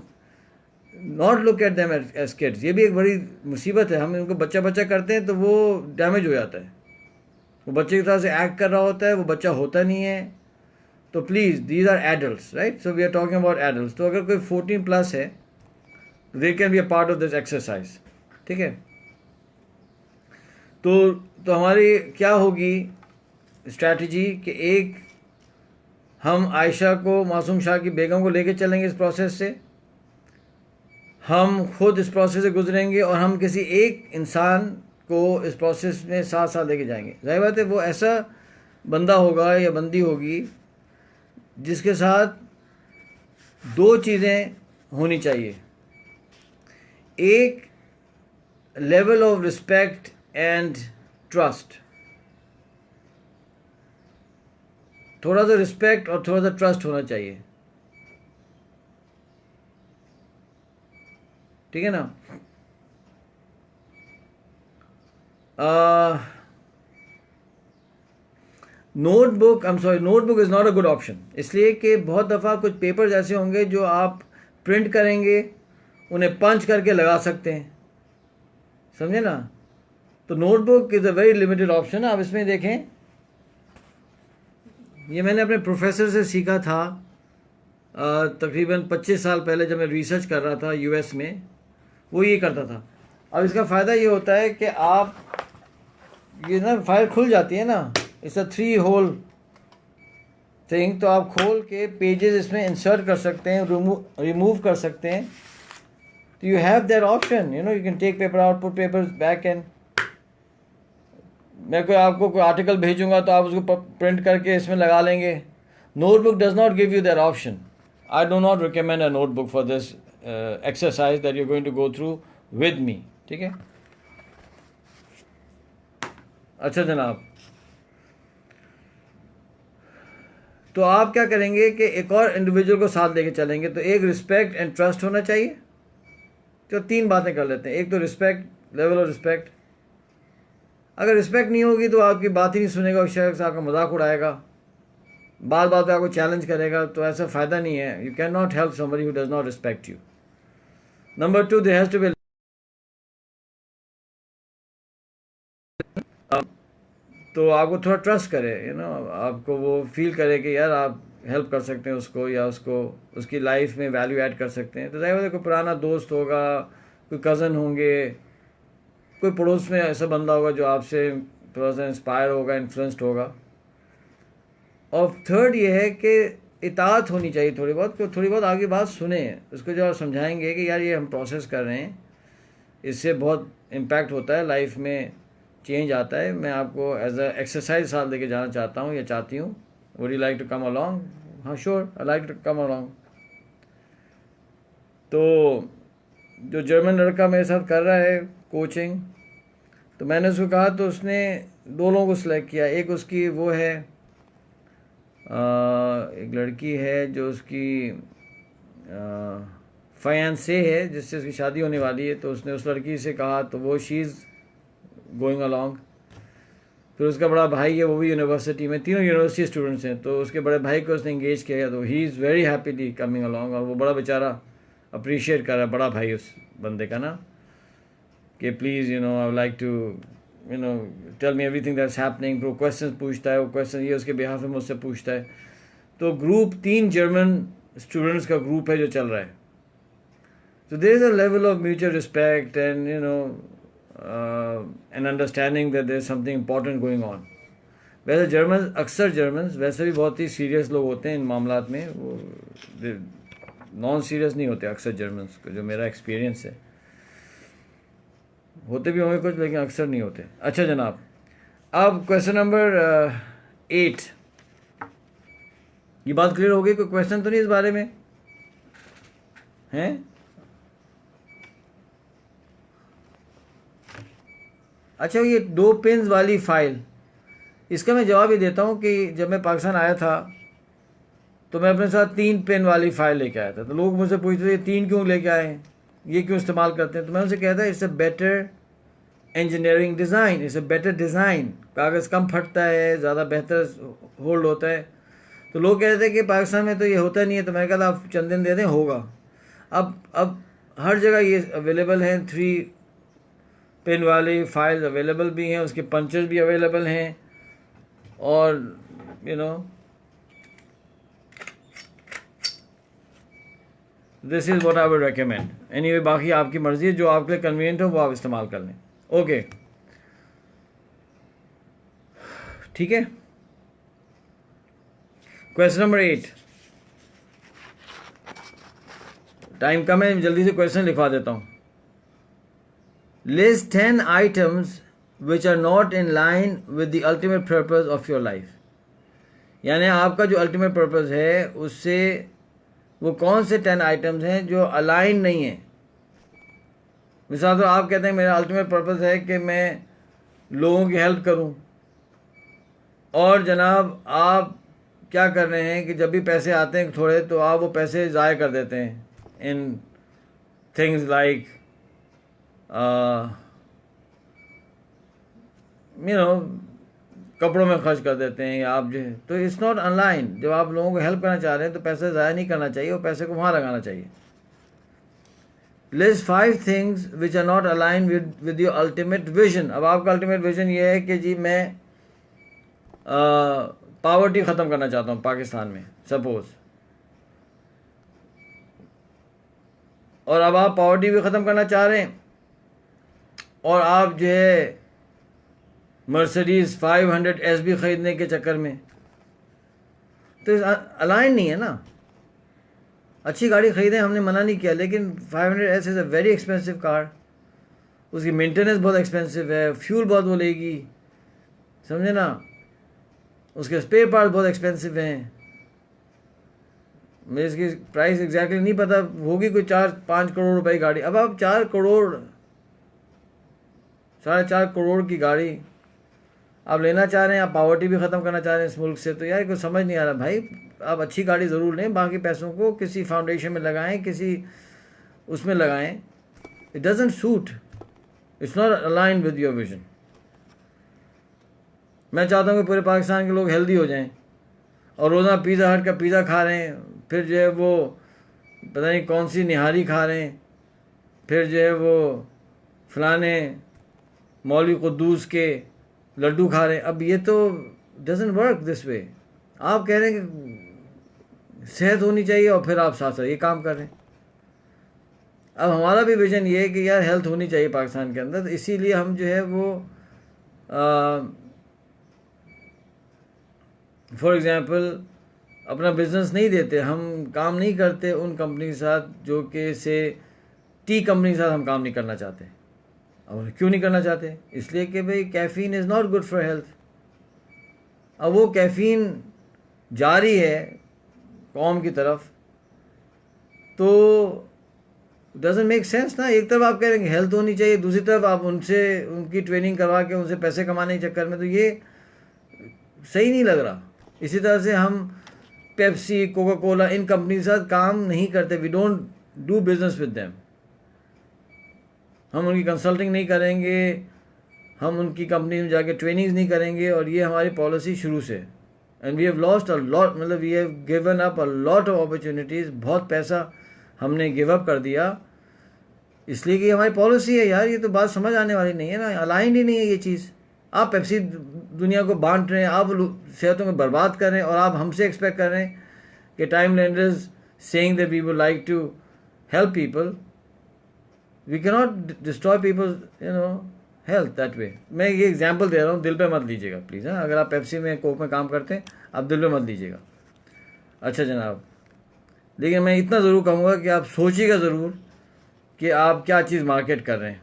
Speaker 1: not look at them as kids. ये भी एक बड़ी मुसीबत है। हम उनको बच्चा बच्चा करते हैं तो वो डैमेज हो जाता है। वो बच्चे की तरह से एक्ट कर रहा होता है, वो बच्चा होता नहीं है। तो please, these are adults, right. So we are talking about adults. तो अगर कोई 14 प्लस है, they can be a part of this exercise, ठीक है। तो हमारी क्या होगी स्ट्रैटेजी कि एक, हम आयशा को, मासूम शाह की बेगम को लेके चलेंगे इस प्रोसेस से। हम खुद इस प्रोसेस से गुजरेंगे और हम किसी एक इंसान को इस प्रोसेस में साथ साथ लेके जाएंगे। जाहिर बात है वो ऐसा बंदा होगा या बंदी होगी जिसके साथ दो चीज़ें होनी चाहिए। एक, level of respect and trust. थोड़ा सा रिस्पेक्ट और थोड़ा सा ट्रस्ट होना चाहिए, ठीक है ना। Notebook, I am sorry, notebook is not a good option. इसलिए कि बहुत दफ़ा कुछ पेपर्स ऐसे होंगे जो आप प्रिंट करेंगे, उन्हें पंच करके लगा सकते हैं, समझे ना। तो notebook is a very limited option. आप इसमें देखें, ये मैंने अपने प्रोफेसर से सीखा था तकरीबन 25 साल पहले, जब मैं रिसर्च कर रहा था यूएस में। वो ये करता था। अब इसका फ़ायदा ये होता है कि आप, ये ना फाइल खुल जाती है ना, इट्स अ 3 होल थिंग। तो आप खोल के पेजेस इसमें इंसर्ट कर सकते हैं, रिमूव कर सकते हैं। तो you have that option, you know, you can take paper out, put papers back in. मैं कोई आपको कोई आर्टिकल भेजूंगा तो आप उसको प्रिंट करके इसमें लगा लेंगे। Notebook does not give you that option. I do not recommend a notebook for this exercise that you are going to go through with me, ठीक है। अच्छा जनाब, तो आप क्या करेंगे कि एक और इंडिविजुअल को साथ लेके चलेंगे। तो एक, रिस्पेक्ट एंड ट्रस्ट होना चाहिए। तो 3 बातें कर लेते हैं। एक तो रिस्पेक्ट, लेवल ऑफ रिस्पेक्ट। अगर रिस्पेक्ट नहीं होगी तो आपकी बात ही नहीं सुनेगा, उस शख्स आपका मजाक उड़ाएगा, बात बात पे आपको चैलेंज करेगा। तो ऐसा फ़ायदा नहीं है। You can not help somebody who does not respect you. Number 2, there has to be, तो आपको थोड़ा ट्रस्ट करे, यू नो, आपको वो फील करे कि यार आप हेल्प कर सकते हैं उसको, या उसको उसकी लाइफ में वैल्यू ऐड कर सकते हैं। तो ज़ाहिर है कोई पुराना दोस्त होगा, कोई कज़न होंगे, कोई पड़ोस में ऐसा बंदा होगा जो आपसे थोड़ा सा इंस्पायर होगा, इन्फ्लुएंस्ड होगा। और थर्ड ये है कि इताअत होनी चाहिए थोड़ी बहुत, कि थोड़ी बहुत आगे बात सुने, उसको जो आप समझाएंगे कि यार ये हम प्रोसेस कर रहे हैं, इससे बहुत इम्पैक्ट होता है, लाइफ में चेंज आता है, मैं आपको एज अ एक्सरसाइज साथ लेके जाना चाहता हूँ या चाहती हूँ, would you like to come along? हाँ sure, I like to come along. तो जो जर्मन लड़का मेरे साथ कर रहा है कोचिंग, तो मैंने उसको कहा, तो उसने 2 लोगों को सिलेक्ट किया। एक उसकी वो है एक लड़की है जो उसकी फायंसे है, जिससे उसकी शादी होने वाली है, तो उसने उस लड़की से कहा, तो वो शी इज़ गोइंग अलॉन्ग। फिर उसका बड़ा भाई है, वो भी यूनिवर्सिटी में, तीनों यूनिवर्सिटी स्टूडेंट्स हैं, तो उसके बड़े भाई को उसने इंगेज किया, तो he is very happily coming along. और वो बड़ा बेचारा अप्रिशिएट कर रहा है, बड़ा भाई उस बंदे का ना, कि please I would like to tell me everything that's happening. वो क्वेश्चन पूछता है, वो क्वेश्चन ये उसके बिहाफ में मुझसे पूछता है। तो ग्रुप 3 जर्मन स्टूडेंट्स का ग्रुप है जो चल रहा है। So there is a level of mutual respect and an understanding that there is something important going on. वैसे जर्मन, अक्सर जर्मन्स वैसे भी बहुत ही सीरियस लोग होते हैं इन मामलात में, वो नॉन सीरियस नहीं होते अक्सर जर्मन्स को, जो मेरा एक्सपीरियंस है। होते भी होंगे कुछ, लेकिन अक्सर नहीं होते। अच्छा जनाब, अब क्वेश्चन नंबर 8, ये बात क्लियर हो गई? कोई क्वेश्चन तो नहीं इस बारे में हैं? अच्छा, ये 2 पेन्स वाली फ़ाइल, इसका मैं जवाब ही देता हूँ कि जब मैं पाकिस्तान आया था तो मैं अपने साथ 3 पेन वाली फ़ाइल लेके आया था। तो लोग मुझसे पूछते थे 3 क्यों लेके आए, ये क्यों इस्तेमाल करते हैं? तो मैं उनसे कहता it's a better engineering design, it's a better design, कागज़ कम फटता है, ज़्यादा बेहतर होल्ड होता है। तो लोग कहते थे कि पाकिस्तान में तो ये होता नहीं है। तो मैंने कहा आप चंद दिन दे दें, होगा। अब हर जगह ये अवेलेबल हैं, 3 पेन वाली फाइल्स अवेलेबल भी हैं, उसके पंचेस भी अवेलेबल हैं, और this is what I would recommend. Anyway, बाकी आपकी मर्ज़ी है, जो आपके लिए कन्वीनियंट हो वो आप इस्तेमाल कर लें। ओके, ठीक है। क्वेश्चन नंबर 8, टाइम कम है, जल्दी से क्वेश्चन लिखवा देता हूँ। List 10 items which are not in line with the ultimate purpose of your life. यानी आपका जो अल्टीमेट पर्पस है उससे वो कौन से 10 आइटम्स हैं जो अलाइन नहीं हैं। मिसाल तो आप कहते हैं मेरा अल्टीमेट पर्पस है कि मैं लोगों की हेल्प करूं, और जनाब आप क्या कर रहे हैं कि जब भी पैसे आते हैं थोड़े, तो आप वो पैसे ज़ाया कर देते हैं इन थिंग्स लाइक कपड़ों में खर्च कर देते हैं, या आप जो है, तो इट्स नॉट अनलाइन। जब आप लोगों को हेल्प करना चाह रहे हैं तो पैसे ज़ाया नहीं करना चाहिए, और पैसे को वहाँ लगाना चाहिए। List 5 things which are not align with your ultimate vision. अब आपका अल्टीमेट विजन ये है कि जी मैं पावर्टी ख़त्म करना चाहता हूँ पाकिस्तान में, सपोज, और अब आप पावर्टी भी ख़त्म करना चाह रहे हैं, और आप जो है मर्सिडीज़ 500 SB ख़रीदने के चक्कर में, तो अलाइन नहीं है ना। अच्छी गाड़ी ख़रीदें, हमने मना नहीं किया, लेकिन 500S is a very expensive car, उसकी मेंटेनेंस बहुत एक्सपेंसिव है, फ्यूल बहुत वो लेगी, समझे ना, उसके स्पेयर पार्ट बहुत एक्सपेंसिव हैं। मुझे इसकी प्राइस एग्जैक्टली नहीं पता, होगी कोई 4-5 करोड़ रुपए की गाड़ी। अब आप 4 करोड़ 4.5 करोड़ की गाड़ी आप लेना चाह रहे हैं, आप पावर्टी भी ख़त्म करना चाह रहे हैं इस मुल्क से, तो यार कुछ समझ नहीं आ रहा भाई। आप अच्छी गाड़ी ज़रूर लें, बाकी पैसों को किसी फाउंडेशन में लगाएं, किसी उसमें लगाएं। It doesn't suit, it's not align with your vision. मैं चाहता हूँ कि पूरे पाकिस्तान के लोग हेल्दी हो जाएं, और रोज़ा पिज़्ज़ा हट का पिज़्ज़ा खा रहे हैं, फिर जो है वो पता नहीं कौन सी निहारी खा रहे हैं, फिर जो है वो फलाने मौलवी कुद्दूस के लड्डू खा रहे हैं। अब ये तो डजंट वर्क दिस वे। आप कह रहे हैं कि सेहत होनी चाहिए, और फिर आप साथ साथ ये काम कर रहे हैं। अब हमारा भी विजन ये है कि यार हेल्थ होनी चाहिए पाकिस्तान के अंदर, तो इसीलिए हम जो है वो फॉर एग्ज़ाम्पल अपना बिजनेस नहीं देते, हम काम नहीं करते उन कंपनी के साथ जो कि से टी कंपनी के साथ हम काम नहीं करना चाहते। और क्यों नहीं करना चाहते? इसलिए कि भाई caffeine is not good for health. अब वो कैफ़ीन जा रही है कौम की तरफ, तो डजंट मेक सेंस ना। एक तरफ आप कह रहे हैं हेल्थ होनी चाहिए, दूसरी तरफ आप उनसे उनकी ट्रेनिंग करवा के उनसे पैसे कमाने के चक्कर में, तो ये सही नहीं लग रहा। इसी तरह से हम पेप्सी, कोका कोला, इन कंपनी के साथ काम नहीं करते। We don't do business with them. हम उनकी कंसल्टिंग नहीं करेंगे, हम उनकी कंपनी में जाके ट्रेनिंग्स नहीं करेंगे, और ये हमारी पॉलिसी शुरू से। And we have lost a lot, मतलब we have given up a lot of opportunities. बहुत पैसा हमने गिव अप कर दिया, इसलिए कि हमारी पॉलिसी है यार। ये तो बात समझ आने वाली नहीं है ना, अलाइंड ही नहीं है ये चीज़। आप पेप्सी दुनिया को बांट रहे हैं, आप सेहतों को बर्बाद कर रहे हैं, और आप हमसे एक्सपेक्ट कर रहे हैं कि time lenders saying that we would like to help people, we can not destroy people health that way. मैं ये एग्जांपल दे रहा हूँ, दिल पे मत लीजिएगा प्लीज़। हाँ, अगर आप पेप्सी में, कोक में काम करते हैं, आप दिल पे मत लीजिएगा। अच्छा जनाब, लेकिन मैं इतना ज़रूर कहूँगा कि आप सोचिएगा ज़रूर कि आप क्या चीज़ मार्केट कर रहे हैं,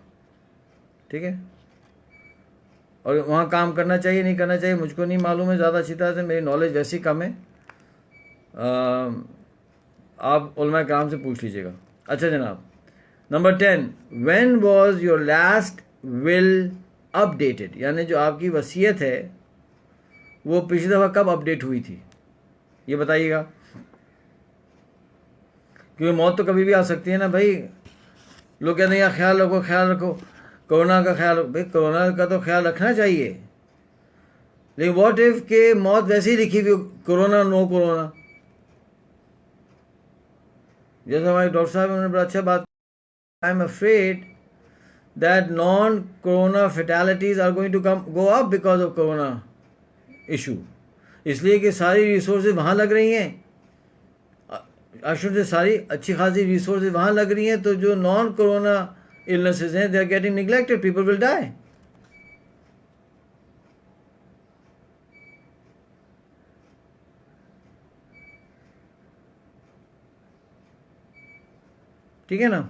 Speaker 1: ठीक है? और वहाँ काम करना चाहिए नहीं करना चाहिए मुझको नहीं मालूम है ज़्यादा अच्छी तरह से, मेरी नॉलेज वैसी कम है। आप उलमा कराम से पूछ लीजिएगा। अच्छा जनाब, number 10, when was your last will updated? यानी जो आपकी वसीयत है वो पिछली दफ़ा कब अपडेट हुई थी, ये बताइएगा। क्योंकि मौत तो कभी भी आ सकती है ना भाई। लोग कहते हैं यार ख्याल रखो, ख्याल रखो, कोरोना का ख्याल रखो। भाई कोरोना का तो ख्याल रखना चाहिए, लेकिन व्हाट इफ के मौत वैसे ही लिखी हुई, कोरोना नो कोरोना। जैसे हमारे डॉक्टर साहब उन्होंने बड़ा अच्छा बात, I am afraid that non corona fatalities are going to go up because of corona issue. इसलिए कि सारी रिसोर्सेज वहाँ लग रही हैं, अशुद्ध से सारी अच्छी खासी रिसोर्सेज वहाँ लग रही हैं, तो जो नॉन कोरोना इलनेसेस हैं they are getting neglected, people will die. ठीक है ना?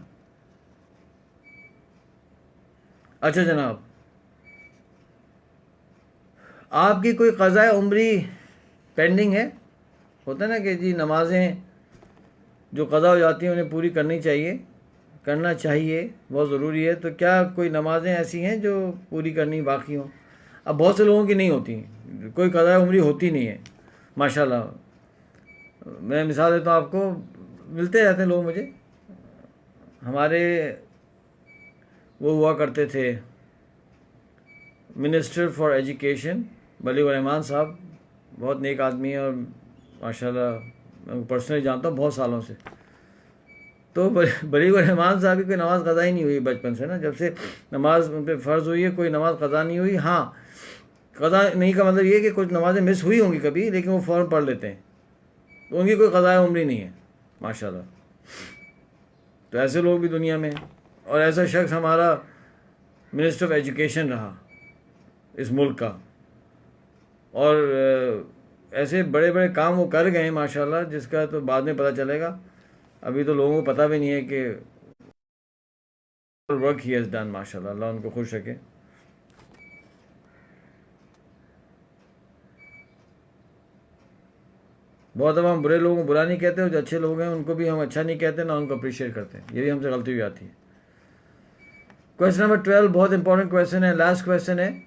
Speaker 1: अच्छा जनाब, आपकी कोई क़ज़ाए उम्री पेंडिंग है? होता है ना कि जी नमाजें जो क़ज़ा हो जाती हैं उन्हें पूरी करनी चाहिए, करना चाहिए, बहुत ज़रूरी है। तो क्या कोई नमाज़ें ऐसी हैं जो पूरी करनी बाकी हों? अब बहुत से लोगों की नहीं होती, कोई क़ज़ाए उम्री होती नहीं है माशाल्लाह। मैं मिसाल देता हूँ आपको, मिलते रहते हैं लोग मुझे। हमारे वो हुआ करते थे मिनिस्टर फॉर एजुकेशन, बलीग रहमान साहब, बहुत नेक आदमी है और माशाल्लाह मैं पर्सनली जानता हूँ बहुत सालों से। तो बलीग रहमान साहब की कोई नमाज़ क़ज़ा ही नहीं हुई बचपन से ना, जब से नमाज उन पर फ़र्ज़ हुई है कोई नमाज़ क़ज़ा नहीं हुई। हाँ, क़ज़ा नहीं का मतलब ये कि कुछ नमाज़ें मिस हुई होंगी कभी, लेकिन वो फ़ौरन पढ़ लेते हैं, तो उनकी कोई क़ज़ाए उम्री नहीं है माशाल्लाह। तो ऐसे लोग भी दुनिया में हैं, और ऐसा शख्स हमारा मिनिस्टर ऑफ एजुकेशन रहा इस मुल्क का, और ऐसे बड़े बड़े काम वो कर गए हैं माशाल्लाह, जिसका तो बाद में पता चलेगा। अभी तो लोगों को पता भी नहीं है कि वर्क ही हैज़ डन माशाल्लाह, अल्लाह उनको खुश रखे। बहुत दफ़ा हम बुरे लोगों को बुरा नहीं कहते, और जो अच्छे लोग हैं उनको भी हम अच्छा नहीं कहते, ना उनको अप्रिशिएट करते, ये भी हमसे गलती हुई आती है। क्वेश्चन नंबर 12 बहुत इंपॉर्टेंट क्वेश्चन है, लास्ट क्वेश्चन है।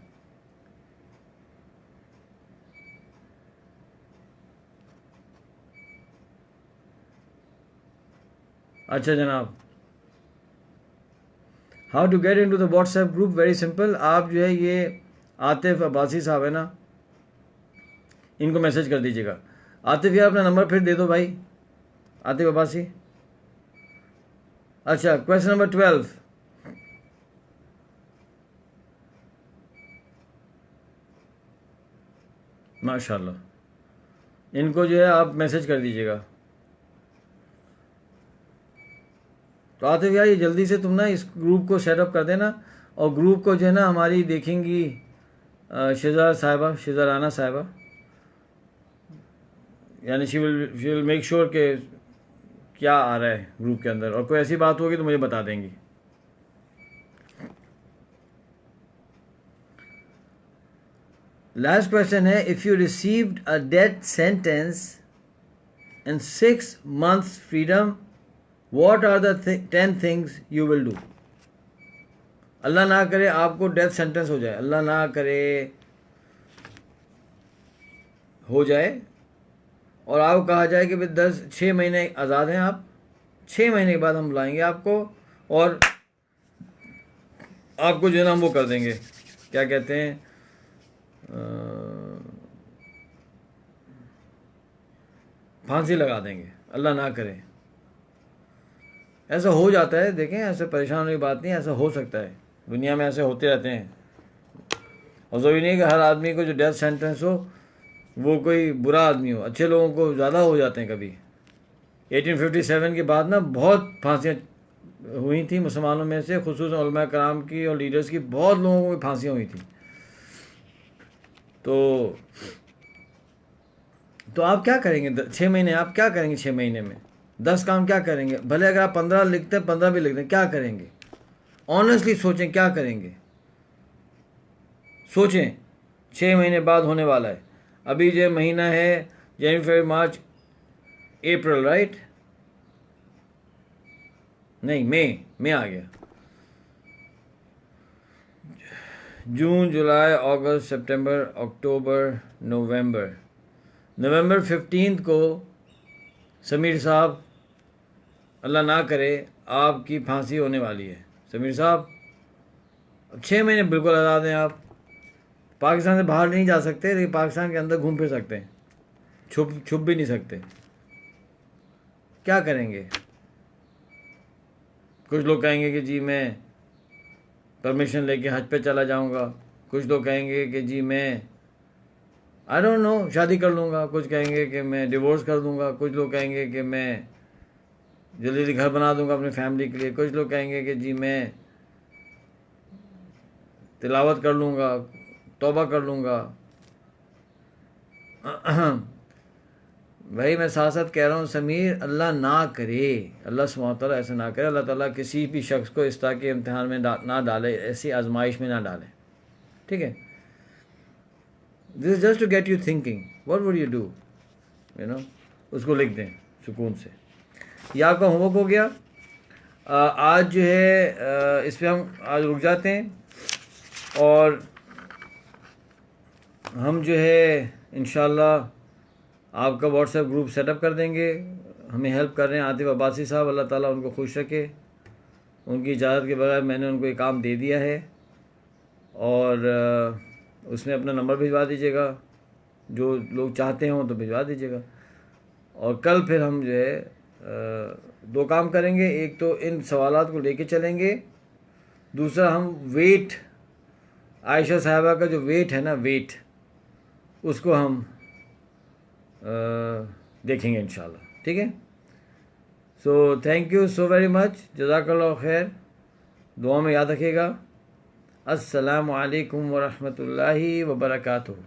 Speaker 1: अच्छा जनाब, how to get into the WhatsApp group? Very simple, आप जो है ये आतिफ अब्बासी साहब है ना, इनको मैसेज कर दीजिएगा। आतिफ यार अपना नंबर फिर दे दो भाई, आतिफ अब्बासी। अच्छा, क्वेश्चन नंबर 12, माशाल्लाह, इनको जो है आप मैसेज कर दीजिएगा। तो आतिफ यार ये जल्दी से तुम ना इस ग्रुप को सेटअप कर देना, और ग्रुप को जो है ना हमारी देखेंगी शिजा साहिबा, शिजा राना साहिबा, यानी शी विल मेक श्योर कि क्या आ रहा है ग्रुप के अंदर, और कोई ऐसी बात होगी तो मुझे बता देंगी। लास्ट क्वेश्चन है, if you received a death sentence and 6 months freedom, what are the 10 things you will do. अल्लाह ना करे आपको डेथ सेंटेंस हो जाए, अल्लाह ना करे हो जाए, और आपको कहा जाए कि भाई 6 महीने आज़ाद हैं आप, 6 महीने के बाद हम लाएंगे आपको और आपको जो है ना हम वो कर देंगे, क्या कहते हैं, फांसी लगा देंगे। अल्लाह ना करे ऐसा हो जाता है, देखें ऐसे परेशान होने की बात नहीं, ऐसा हो सकता है, दुनिया में ऐसे होते रहते हैं। और ज़रूरी नहीं कि हर आदमी को जो डेथ सेंटेंस हो वो कोई बुरा आदमी हो, अच्छे लोगों को ज़्यादा हो जाते हैं। कभी 1857 के बाद ना बहुत फांसियाँ हुई थी मुसलमानों में से, खुसूसन उलमा कराम की और लीडर्स की, बहुत लोगों को फांसियाँ हुई थी। तो आप क्या करेंगे 6 महीने, आप क्या करेंगे 6 महीने में? 10 काम क्या करेंगे? भले अगर आप 15 लिखते हैं, 15 भी लिख दें, क्या करेंगे? ऑनेस्टली सोचें क्या करेंगे, सोचें। 6 महीने बाद होने वाला है, अभी जो महीना है जनवरी फरवरी मार्च अप्रैल, राइट? नहीं, मई आ गया। जून जुलाई अगस्त सितंबर अक्टूबर नवंबर 15 को समीर साहब, अल्लाह ना करे आपकी फांसी होने वाली है। समीर साहब, अब 6 महीने बिल्कुल आज़ाद हैं आप, पाकिस्तान से बाहर नहीं जा सकते, लेकिन पाकिस्तान के अंदर घूम फिर सकते हैं, छुप भी नहीं सकते। क्या करेंगे? कुछ लोग कहेंगे कि जी मैं परमिशन लेके हज पे चला जाऊंगा, कुछ लोग कहेंगे कि जी मैं आई डोंट नो शादी कर लूँगा, कुछ कहेंगे कि मैं डिवोर्स कर दूंगा, कुछ लोग कहेंगे कि मैं जल्दी जल्दी घर बना दूंगा अपनी फैमिली के लिए, कुछ लोग कहेंगे कि जी मैं तिलावत कर लूँगा, तौबा कर लूँगा। भाई मैं साथ साथ कह रहा हूँ समीर, अल्लाह ना करे, अल्लाह सुब्हानहू तआला ऐसा ना करे, अल्लाह ताला किसी भी शख्स को इस तरह के इम्तिहान में ना डाले, ऐसी आजमाइश में ना डाले, ठीक है? This is just to get you thinking, what would you do, you know. उसको लिख दें सुकून से। यह आपका होमवर्क हो गया। आज जो है इस पर हम आज रुक जाते हैं, और हम जो है इंशाल्लाह आपका व्हाट्सएप ग्रुप सेटअप कर देंगे। हमें हेल्प कर रहे हैं आतिफ अब्बासी साहब, अल्लाह ताला उनको खुश रखे। उनकी इजाज़त के बगैर मैंने उनको ये काम दे दिया है, और उसमें अपना नंबर भिजवा दीजिएगा, जो लोग चाहते हों तो भिजवा दीजिएगा। और कल फिर हम जो है 2 काम करेंगे, एक तो इन सवालात को लेके चलेंगे, दूसरा हम वेट, आयशा साहिबा का जो वेट है ना, वेट, उसको हम देखेंगे इंशाल्लाह, ठीक है? So thank you so very much, जज़ाकल्लाह खैर, दुआ में याद रखिएगा। अस्सलामु अलैकुम व रहमतुल्लाहि व बरकातुहू।